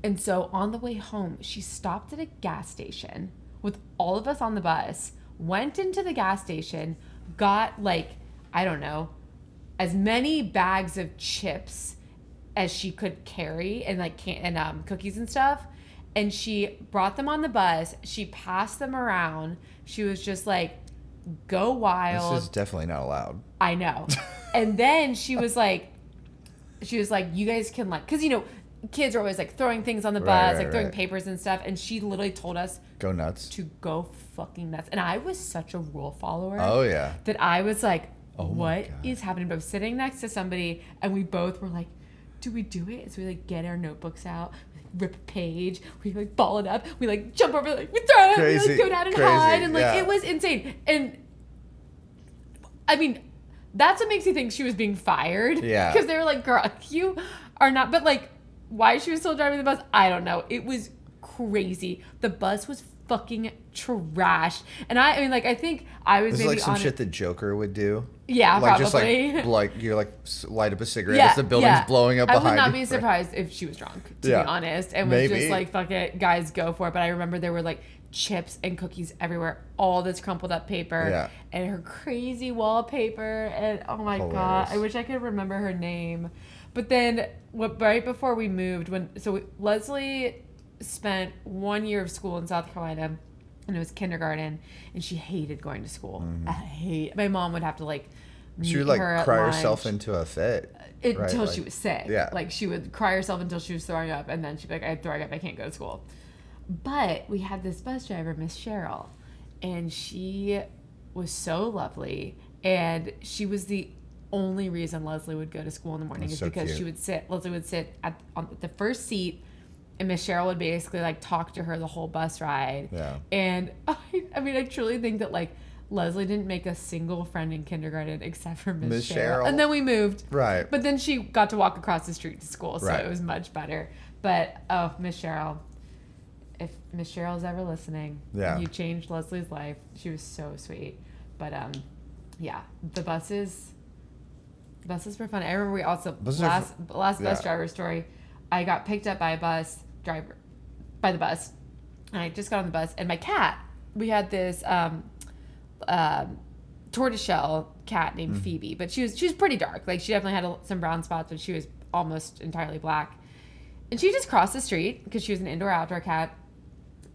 Speaker 2: And so on the way home, she stopped at a gas station with all of us on the bus, went into the gas station, got like, I don't know, as many bags of chips as she could carry and like cookies and stuff. And she brought them on the bus. She passed them around. She was just like, go wild.
Speaker 1: This is definitely not allowed.
Speaker 2: I know. And then she was like, you guys can like, because kids are always like throwing things on the bus, like throwing papers and stuff. And she literally told us,
Speaker 1: go nuts.
Speaker 2: To go fucking nuts. And I was such a rule follower.
Speaker 1: Oh yeah.
Speaker 2: That I was like, what is happening? But I was sitting next to somebody and we both were like, do we do it? So we like get our notebooks out, rip a page, we like ball it up, we like jump over, like we throw it, we like go down and hide, and like it was insane. And I mean, that's what makes you think she was being fired.
Speaker 1: Yeah.
Speaker 2: Because they were like, girl, you are not. But like, why she was still driving the bus, I don't know. It was crazy. The bus was fucking trash. And I mean, like, I think I was
Speaker 1: this
Speaker 2: maybe
Speaker 1: is like some shit that Joker would do.
Speaker 2: Yeah,
Speaker 1: like
Speaker 2: probably.
Speaker 1: just like you're like light up a cigarette
Speaker 2: Yeah,
Speaker 1: as the building's blowing up
Speaker 2: I
Speaker 1: behind
Speaker 2: would not
Speaker 1: you.
Speaker 2: be
Speaker 1: Right.
Speaker 2: surprised if she was drunk, to
Speaker 1: Yeah.
Speaker 2: be honest, and was
Speaker 1: Maybe.
Speaker 2: just like, fuck it, guys, go for it. But I remember there were like chips and cookies everywhere, all this crumpled up paper,
Speaker 1: Yeah.
Speaker 2: and her crazy wallpaper, and oh my God, I wish I could remember her name. But then, right before we moved, Leslie spent 1 year of school in South Carolina, and it was kindergarten, and she hated going to school. My mom would have to like
Speaker 1: She would
Speaker 2: meet
Speaker 1: like
Speaker 2: her at
Speaker 1: cry
Speaker 2: lunch
Speaker 1: herself into a fit.
Speaker 2: until
Speaker 1: right?
Speaker 2: she was sick.
Speaker 1: Yeah.
Speaker 2: Like she would cry herself until she was throwing up, and then she'd be like, I'm throwing up, I can't go to school. But we had this bus driver, Miss Cheryl, and she was so lovely, and she was the only reason Leslie would go to school in the morning.
Speaker 1: That's
Speaker 2: is
Speaker 1: so
Speaker 2: because
Speaker 1: cute.
Speaker 2: Leslie would sit on the first seat, and Miss Cheryl would basically like talk to her the whole bus ride.
Speaker 1: Yeah.
Speaker 2: And I mean, I truly think that like Leslie didn't make a single friend in kindergarten except for Miss
Speaker 1: Miss
Speaker 2: Cheryl.
Speaker 1: Cheryl.
Speaker 2: And then we moved.
Speaker 1: Right.
Speaker 2: But then she got to walk across the street to school, so
Speaker 1: Right.
Speaker 2: it was much better. But oh, Miss Cheryl. If Miss Cheryl's ever listening,
Speaker 1: Yeah.
Speaker 2: you changed Leslie's life. She was so sweet. But yeah, the buses were fun. I remember we also
Speaker 1: Buses are
Speaker 2: last bus
Speaker 1: yeah.
Speaker 2: driver story. I got picked up by the bus, and I just got on the bus, and my cat. We had this tortoiseshell cat named Phoebe, but she was pretty dark. Like she definitely had some brown spots, but she was almost entirely black. And she just crossed the street because she was an indoor-outdoor cat.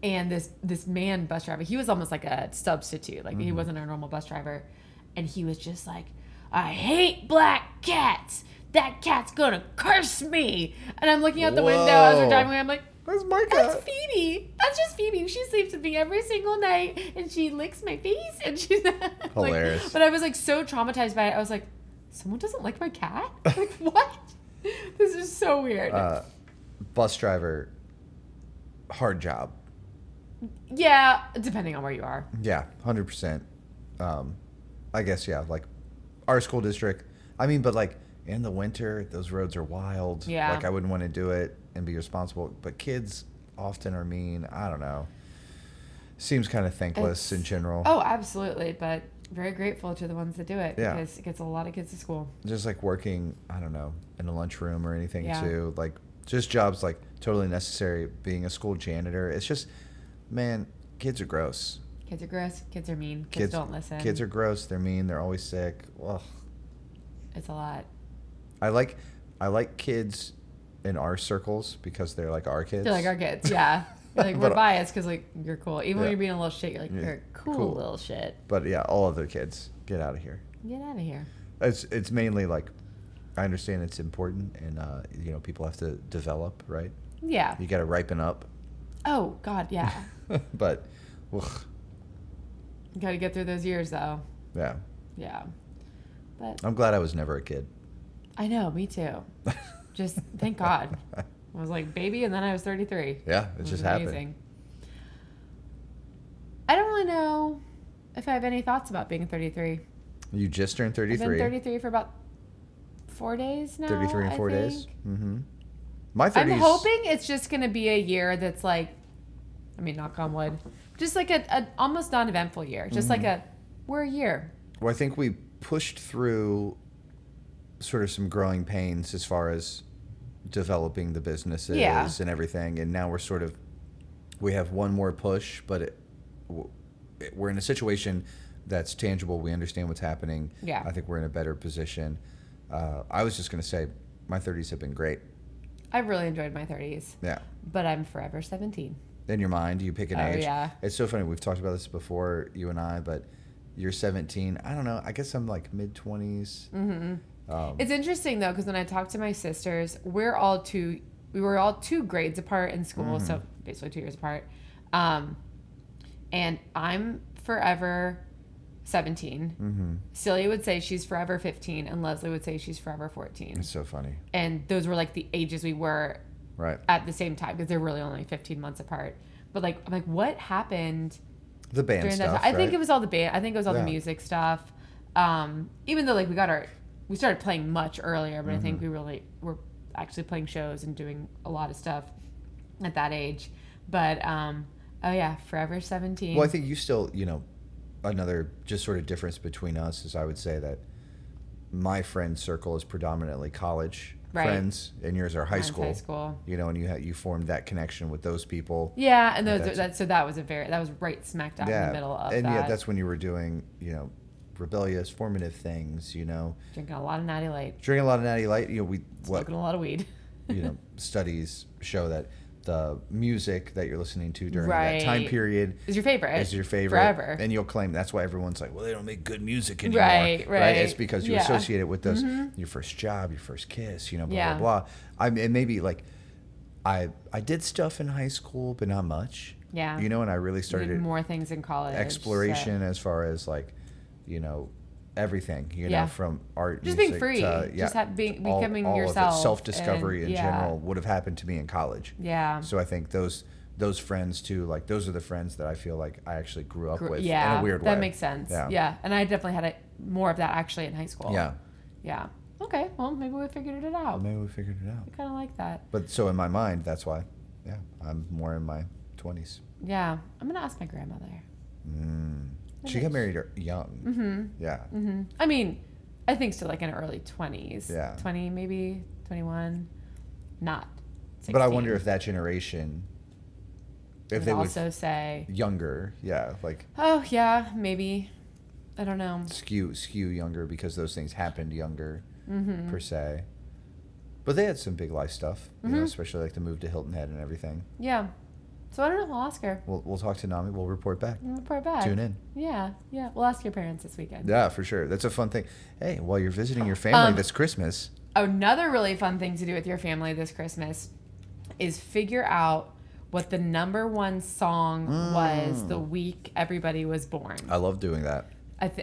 Speaker 2: And this man bus driver, he was almost like a substitute. Like he wasn't a normal bus driver. And he was just like, I hate black cats. That cat's gonna curse me. And I'm looking out the window as we're driving away. I'm like,
Speaker 1: That's my
Speaker 2: that's
Speaker 1: cat.
Speaker 2: Phoebe. That's just Phoebe. She sleeps with me every single night, and she licks my face, and she's
Speaker 1: Hilarious.
Speaker 2: Like, but I was like so traumatized by it. I was like, someone doesn't like my cat? Like what? This is so weird.
Speaker 1: Bus driver, hard job.
Speaker 2: Yeah, depending on where you are.
Speaker 1: Yeah, 100%. I guess, yeah, like our school district. I mean, but like in the winter, those roads are wild.
Speaker 2: Yeah.
Speaker 1: Like I wouldn't want to do it and be responsible. But kids often are mean. I don't know. Seems kind of thankless in general.
Speaker 2: Oh, absolutely. But very grateful to the ones that do it
Speaker 1: Yeah.
Speaker 2: because it gets a lot of kids to school.
Speaker 1: Just like working, I don't know, in a lunchroom or anything
Speaker 2: Yeah.
Speaker 1: too. Like just jobs like totally necessary. Being a school janitor. It's just, man, kids are gross.
Speaker 2: Kids are gross. Kids are mean. Kids don't listen.
Speaker 1: Kids are gross. They're mean. They're always sick. Ugh.
Speaker 2: It's a lot.
Speaker 1: I like kids in our circles because they're like our kids.
Speaker 2: They're like our kids. Yeah. You're like, we're
Speaker 1: But-
Speaker 2: biased because like you're cool. Even when
Speaker 1: Yeah.
Speaker 2: you're being a little shit, you're like,
Speaker 1: Yeah.
Speaker 2: you're a cool,
Speaker 1: Cool.
Speaker 2: little shit.
Speaker 1: But yeah, all other kids, get out of here.
Speaker 2: Get out of here.
Speaker 1: It's mainly like, I understand it's important, and people have to develop, right?
Speaker 2: Yeah.
Speaker 1: You got to ripen up,
Speaker 2: Oh God, yeah.
Speaker 1: but, ugh,
Speaker 2: You got to get through those years though.
Speaker 1: yeah.
Speaker 2: Yeah. But
Speaker 1: I'm glad I was never a kid.
Speaker 2: I know, me too. Just thank God. I was like baby, and then I was 33.
Speaker 1: Yeah, it
Speaker 2: was
Speaker 1: just happened.
Speaker 2: I don't really know if I have any thoughts about being 33.
Speaker 1: You just turned
Speaker 2: I've
Speaker 1: 33.
Speaker 2: been 33 for about 4 days now.
Speaker 1: 33 and
Speaker 2: I
Speaker 1: 4 days.
Speaker 2: think.
Speaker 1: Mm-hmm. My 30s.
Speaker 2: I'm hoping it's just going to be a year that's like, I mean, knock on wood, just like a almost non-eventful year. Just like we're a year.
Speaker 1: Well, I think we pushed through sort of some growing pains as far as developing the businesses
Speaker 2: Yeah.
Speaker 1: and everything, and now we have one more push, but we're in a situation that's tangible. We understand what's happening.
Speaker 2: Yeah.
Speaker 1: I think we're in a better position. I was just going to say my 30s have been great.
Speaker 2: I've really enjoyed my 30s,
Speaker 1: Yeah.
Speaker 2: but I'm forever 17.
Speaker 1: In your mind, you pick an age.
Speaker 2: Yeah.
Speaker 1: It's so funny. We've talked about this before, you and I, but you're 17. I don't know. I guess I'm like mid-20s.
Speaker 2: Mm-hmm. It's interesting though, because when I talk to my sisters, we were all 2 grades apart in school, so basically 2 years apart. And I'm forever 17.
Speaker 1: Mm-hmm.
Speaker 2: Celia would say she's forever 15, and Leslie would say she's forever 14.
Speaker 1: It's so funny.
Speaker 2: And those were like the ages we were
Speaker 1: Right.
Speaker 2: at the same time, because they're really only 15 months apart. But like, I'm like, what happened
Speaker 1: The band
Speaker 2: during that
Speaker 1: stuff,
Speaker 2: time? I think
Speaker 1: right?
Speaker 2: it was all the band. I think it was all
Speaker 1: Yeah.
Speaker 2: the music stuff. Even though like we started playing much earlier, but I think we really were actually playing shows and doing a lot of stuff at that age. But oh yeah, forever 17.
Speaker 1: Well, I think you still, another just sort of difference between us is I would say that my friend circle is predominantly college
Speaker 2: Right.
Speaker 1: friends, and yours are high
Speaker 2: Mine's
Speaker 1: school.
Speaker 2: high school.
Speaker 1: You know, and you formed that connection with those people.
Speaker 2: Yeah, and
Speaker 1: that's-
Speaker 2: that was right smack dab in the middle of
Speaker 1: and
Speaker 2: that.
Speaker 1: yeah, that's when you were doing, you know, rebellious, formative things. You know,
Speaker 2: Drinking a lot of Natty Light,
Speaker 1: drinking a lot of Natty Light. You know,
Speaker 2: smoking a lot of weed.
Speaker 1: you know, studies show that the music that you're listening to during
Speaker 2: Right.
Speaker 1: that time period
Speaker 2: Is your favorite?
Speaker 1: is your favorite
Speaker 2: forever.
Speaker 1: and you'll claim that's why everyone's like, well, they don't make good music anymore.
Speaker 2: Right.
Speaker 1: It's because you
Speaker 2: Yeah.
Speaker 1: associate it with those your first job, your first kiss, you know, blah
Speaker 2: Yeah.
Speaker 1: blah blah. And maybe like I did stuff in high school, but not much.
Speaker 2: Yeah.
Speaker 1: You know, and I really
Speaker 2: You
Speaker 1: started
Speaker 2: did more things in college.
Speaker 1: exploration as far as like, you know, everything, you
Speaker 2: Yeah.
Speaker 1: know, from art,
Speaker 2: Just being
Speaker 1: music
Speaker 2: free.
Speaker 1: to,
Speaker 2: Just becoming
Speaker 1: all
Speaker 2: yourself.
Speaker 1: of it. Self-discovery
Speaker 2: and-
Speaker 1: in
Speaker 2: yeah.
Speaker 1: general would have happened to me in college.
Speaker 2: Yeah.
Speaker 1: So I think those friends too, like those are the friends that I feel like I actually grew up with in
Speaker 2: Yeah.
Speaker 1: a weird way.
Speaker 2: That makes sense. Yeah. And I definitely had more of that actually in high school.
Speaker 1: Yeah.
Speaker 2: Yeah. Okay. Well, maybe we figured it out.
Speaker 1: Maybe we figured it out.
Speaker 2: I kind of like that.
Speaker 1: But so in my mind, that's why, yeah, I'm more in my 20s.
Speaker 2: Yeah. I'm going to ask my grandmother.
Speaker 1: She got married young. Mm-hmm. Yeah.
Speaker 2: Mm-hmm. I mean, I think still like in her early 20s.
Speaker 1: Yeah.
Speaker 2: 20, maybe 21. Not 16.
Speaker 1: But I wonder if that generation, if they would
Speaker 2: also say,
Speaker 1: younger, yeah, like
Speaker 2: oh, yeah, maybe. I don't know.
Speaker 1: skew younger because those things happened younger
Speaker 2: Mm-hmm.
Speaker 1: per se. But they had some big life stuff, you know, especially like the move to Hilton Head and everything.
Speaker 2: Yeah. So I don't know. I'll ask her.
Speaker 1: We'll talk to Nami. We'll report back.
Speaker 2: We'll report back.
Speaker 1: Tune in.
Speaker 2: Yeah. Yeah. We'll ask your parents this weekend.
Speaker 1: Yeah, for sure. That's a fun thing. Hey, while you're visiting your family this Christmas.
Speaker 2: Another really fun thing to do with your family this Christmas is figure out what the number one song was the week everybody was born.
Speaker 1: I love doing that.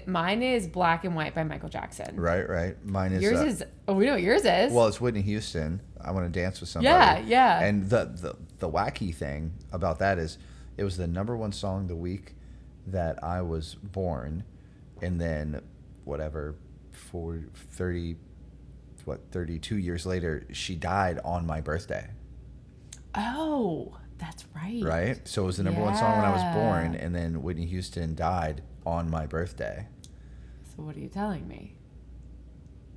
Speaker 2: Mine is Black and White by Michael Jackson.
Speaker 1: Right. Mine is.
Speaker 2: Yours is. Oh, we know what yours is.
Speaker 1: Well, it's Whitney Houston. I Want to Dance with Somebody.
Speaker 2: Yeah.
Speaker 1: And the wacky thing about that is it was the number one song the week that I was born. And then whatever, 32 years later, she died on my birthday.
Speaker 2: Oh, that's right.
Speaker 1: Right? So it was the number one song when I was
Speaker 2: Yeah.
Speaker 1: born. And then Whitney Houston died on my birthday.
Speaker 2: So what are you telling me?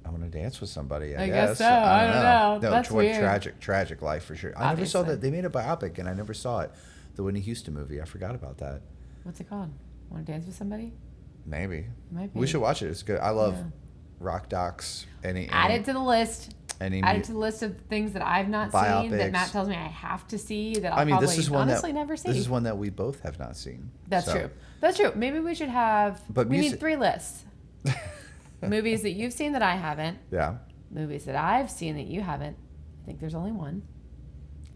Speaker 1: I Want to Dance with Somebody,
Speaker 2: I guess so. I don't know. That's
Speaker 1: what
Speaker 2: weird.
Speaker 1: tragic life for sure. I never saw
Speaker 2: Obviously.
Speaker 1: that. They made a biopic and I never saw it. The Whitney Houston movie. I forgot about that.
Speaker 2: What's it called? Want to Dance with Somebody?
Speaker 1: Maybe.
Speaker 2: It might be.
Speaker 1: We should watch it. It's good. I love
Speaker 2: Yeah.
Speaker 1: rock docs.
Speaker 2: Add it to the list. Add it to the list of things that I've not seen that
Speaker 1: Biopics.
Speaker 2: Matt tells me I have to see that I'll probably honestly never see.
Speaker 1: This is one that we both have not seen.
Speaker 2: That's
Speaker 1: So,
Speaker 2: true. That's true. Maybe we should have.
Speaker 1: But
Speaker 2: we
Speaker 1: music-
Speaker 2: need 3 lists. Movies that you've seen that I haven't.
Speaker 1: Yeah.
Speaker 2: Movies that I've seen that you haven't. I think there's only one.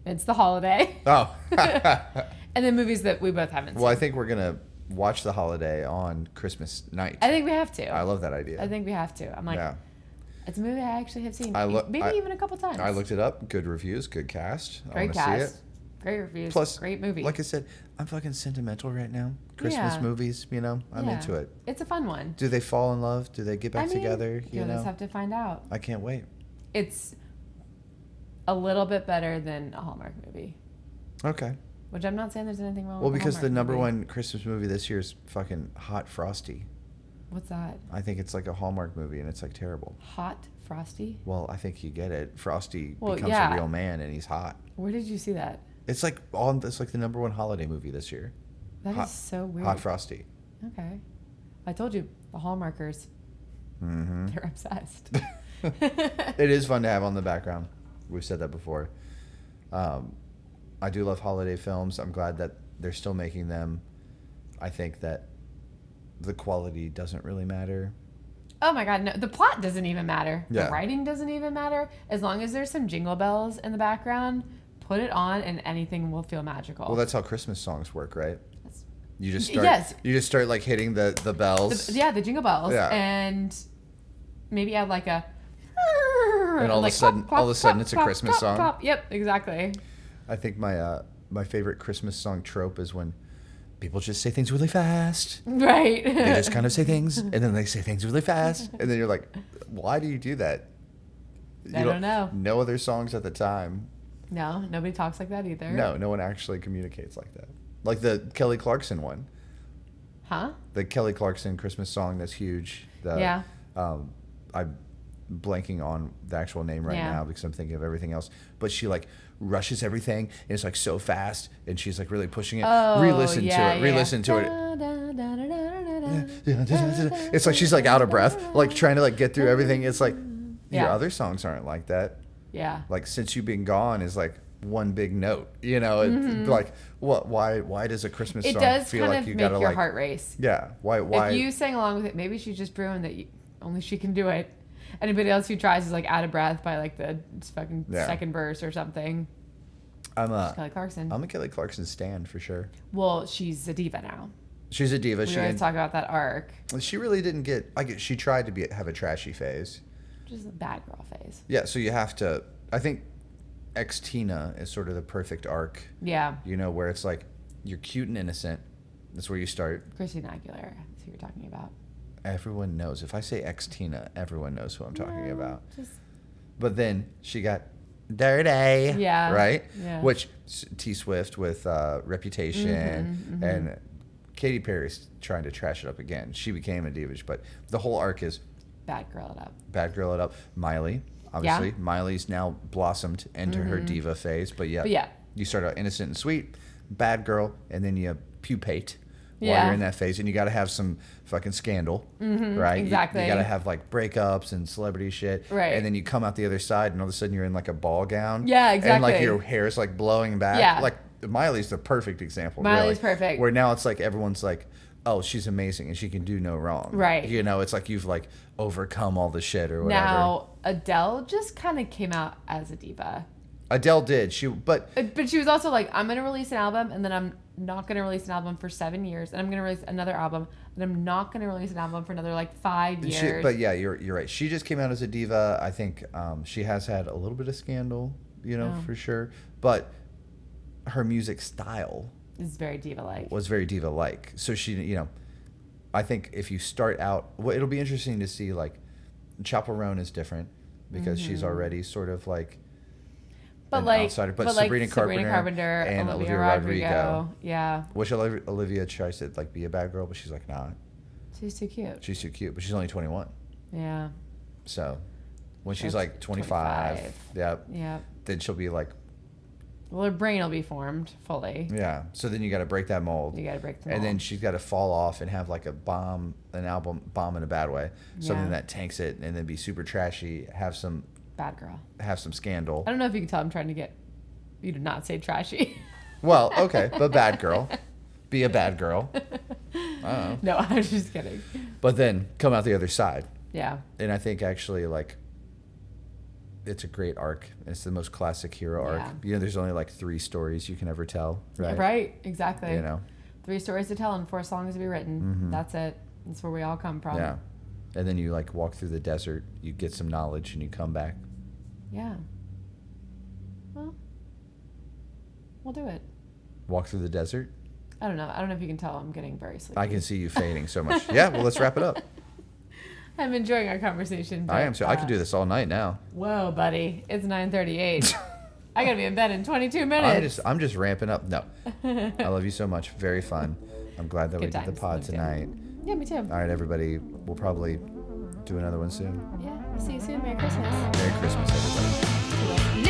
Speaker 2: It's The Holiday.
Speaker 1: Oh.
Speaker 2: And then movies that we both haven't seen.
Speaker 1: Well, I think we're gonna watch The Holiday on Christmas night.
Speaker 2: I think we have to.
Speaker 1: I love that idea.
Speaker 2: I think we have to. I'm like,
Speaker 1: yeah.
Speaker 2: it's a movie I actually have seen. Maybe
Speaker 1: I-
Speaker 2: even a couple times.
Speaker 1: I looked it up. Good reviews. Good cast. I
Speaker 2: Great
Speaker 1: want to see
Speaker 2: cast.
Speaker 1: it.
Speaker 2: Great reviews.
Speaker 1: Plus,
Speaker 2: great movie.
Speaker 1: Like I said, I'm fucking sentimental right now. Christmas
Speaker 2: Yeah.
Speaker 1: movies, you know, I'm
Speaker 2: Yeah.
Speaker 1: into it.
Speaker 2: It's a fun one.
Speaker 1: Do they fall in love? Do they get back together? You
Speaker 2: You'll
Speaker 1: know,
Speaker 2: just have to find out.
Speaker 1: I can't wait.
Speaker 2: It's a little bit better than a Hallmark movie,
Speaker 1: Okay.
Speaker 2: which I'm not saying there's anything wrong
Speaker 1: Well,
Speaker 2: with a
Speaker 1: because the
Speaker 2: Hallmark
Speaker 1: number
Speaker 2: movie.
Speaker 1: one Christmas movie this year is fucking Hot Frosty.
Speaker 2: What's that?
Speaker 1: I think it's like a Hallmark movie and it's like terrible.
Speaker 2: Hot Frosty?
Speaker 1: Well, I think you get it. Frosty
Speaker 2: Well,
Speaker 1: becomes
Speaker 2: yeah.
Speaker 1: a real man and he's hot.
Speaker 2: Where did you see that?
Speaker 1: It's like the number one holiday movie this year.
Speaker 2: That is
Speaker 1: Hot-
Speaker 2: so weird.
Speaker 1: Hot Frosty.
Speaker 2: Okay. I told you, the Hallmarkers,
Speaker 1: Mm-hmm.
Speaker 2: they're obsessed.
Speaker 1: It is fun to have on the background. We've said that before. I do love holiday films. I'm glad that they're still making them. I think that the quality doesn't really matter.
Speaker 2: Oh my God, no. The plot doesn't even matter.
Speaker 1: Yeah.
Speaker 2: The writing doesn't even matter. As long as there's some jingle bells in the background, put it on and anything will feel magical.
Speaker 1: Well, that's how Christmas songs work, right?
Speaker 2: That's-
Speaker 1: You just start.
Speaker 2: Yes.
Speaker 1: You just start like hitting the bells.
Speaker 2: the jingle bells.
Speaker 1: Yeah.
Speaker 2: And maybe add like a...
Speaker 1: And all of a sudden- it's a Christmas song.
Speaker 2: Pop. Yep, exactly.
Speaker 1: I think my favorite Christmas song trope is when people just say things really fast.
Speaker 2: Right.
Speaker 1: They just kind of say things, and then they say things really fast, and then you're like, why do you do that?
Speaker 2: I don't know.
Speaker 1: No other songs at the time.
Speaker 2: No, nobody talks like that either.
Speaker 1: No one actually communicates like that. Like the Kelly Clarkson one.
Speaker 2: Huh?
Speaker 1: The Kelly Clarkson Christmas song that's huge.
Speaker 2: Yeah.
Speaker 1: I'm blanking on the actual name right
Speaker 2: Yeah.
Speaker 1: now because I'm thinking of everything else. But she like rushes everything and it's like so fast and she's like really pushing it.
Speaker 2: Oh,
Speaker 1: Re-listen
Speaker 2: yeah,
Speaker 1: to it. Re-listen to it.
Speaker 2: Da, da, da, da, da, da, da.
Speaker 1: It's like she's like out of breath, like trying to like get through everything. It's like your
Speaker 2: Yeah.
Speaker 1: other songs aren't like that.
Speaker 2: Yeah.
Speaker 1: Like Since You've Been Gone is like one big note, you know. It's like what? Why does a Christmas
Speaker 2: It
Speaker 1: song
Speaker 2: does
Speaker 1: feel
Speaker 2: kind
Speaker 1: like
Speaker 2: of
Speaker 1: you
Speaker 2: make
Speaker 1: gotta
Speaker 2: your
Speaker 1: like
Speaker 2: heart race.
Speaker 1: yeah? Why?
Speaker 2: If you sang along with it, maybe she's just proving that only she can do it. Anybody else who tries is like out of breath by like the fucking second verse or something. Kelly Clarkson.
Speaker 1: I'm a Kelly Clarkson stan for sure.
Speaker 2: Well, she's a diva now.
Speaker 1: She's a diva.
Speaker 2: We always talk about that arc.
Speaker 1: She really didn't get. She tried to have a trashy phase.
Speaker 2: Just a bad girl phase.
Speaker 1: Yeah, so you have to. I think ex-Tina is sort of the perfect arc.
Speaker 2: Yeah.
Speaker 1: You know, where it's like you're cute and innocent. That's where you start.
Speaker 2: Christina Aguilera is who you're talking about.
Speaker 1: Everyone knows. If I say ex-Tina, everyone knows who I'm talking about.
Speaker 2: Just...
Speaker 1: But then she got dirty.
Speaker 2: Yeah.
Speaker 1: Right?
Speaker 2: Yeah.
Speaker 1: Which T Swift with Reputation and Katy Perry's trying to trash it up again. She became a diva, but the whole arc is
Speaker 2: Bad girl it up.
Speaker 1: Bad girl it up. Miley, obviously. Miley's now blossomed into her diva phase, but yeah, you start out innocent and sweet, bad girl, and then you pupate while you're in that phase, and you got to have some fucking scandal, right?
Speaker 2: Exactly.
Speaker 1: You got to have like breakups and celebrity shit,
Speaker 2: right?
Speaker 1: And then you come out the other side, and all of a sudden you're in like a ball gown,
Speaker 2: yeah, exactly,
Speaker 1: and like your hair's like blowing back,
Speaker 2: yeah.
Speaker 1: Like Miley's the perfect example.
Speaker 2: Miley's
Speaker 1: really,
Speaker 2: perfect.
Speaker 1: Where now it's like everyone's like, oh, she's amazing and she can do no wrong.
Speaker 2: Right.
Speaker 1: You know, it's like you've like overcome all the shit or whatever.
Speaker 2: Now, Adele just kind of came out as a diva.
Speaker 1: Adele did. But
Speaker 2: she was also like, I'm going to release an album and then I'm not going to release an album for 7 years. And I'm going to release another album and I'm not going to release an album for another like 5 years.
Speaker 1: But yeah, you're right. She just came out as a diva. I think she has had a little bit of scandal, you know, for sure. But her music style
Speaker 2: is very diva-like.
Speaker 1: Was very diva-like. So she, you know, I think if you start out, well, it'll be interesting to see like Chaperone is different because she's already sort of like an outsider. But Sabrina Carpenter and Olivia Rodrigo.
Speaker 2: Yeah.
Speaker 1: Which Olivia tries to like be a bad girl, but she's like, nah.
Speaker 2: She's too cute.
Speaker 1: She's too cute, but she's only 21.
Speaker 2: Yeah.
Speaker 1: So when she's like 25, yeah, then she'll be like,
Speaker 2: well, her brain will be formed fully.
Speaker 1: Yeah. So then you got to break that mold.
Speaker 2: You got to break the mold.
Speaker 1: And then she's got to fall off and have like an album bomb in a bad way. Something that tanks it and then be super trashy, have some
Speaker 2: bad girl.
Speaker 1: Have some scandal.
Speaker 2: I don't know if you can tell I'm trying to get you to not say trashy.
Speaker 1: Well, okay, but bad girl. Be a bad girl. I don't know.
Speaker 2: No, I'm just kidding.
Speaker 1: But then come out the other side.
Speaker 2: Yeah.
Speaker 1: And I think actually like it's a great arc. It's the most classic hero arc. You know, there's only like 3 stories you can ever tell, right?
Speaker 2: Yeah, right, exactly.
Speaker 1: You know,
Speaker 2: 3 stories to tell and 4 songs to be written. That's it. That's where we all come from.
Speaker 1: Yeah. And then you like walk through the desert, you get some knowledge and you come back.
Speaker 2: Yeah. Well, we'll do it.
Speaker 1: Walk through the desert?
Speaker 2: I don't know. I don't know if you can tell I'm getting very sleepy.
Speaker 1: I can see you fading so much. Yeah, well, let's wrap it up.
Speaker 2: I'm enjoying our conversation. But,
Speaker 1: I am. So I could do this all night now.
Speaker 2: Whoa, buddy. It's 9:38. I got to be in bed in 22 minutes.
Speaker 1: I'm just ramping up. No. I love you so much. Very fun. I'm glad that we did the pod tonight.
Speaker 2: Yeah, me too.
Speaker 1: All right, everybody. We'll probably do another one soon.
Speaker 2: Yeah. See you soon. Merry Christmas.
Speaker 1: Merry Christmas, everybody.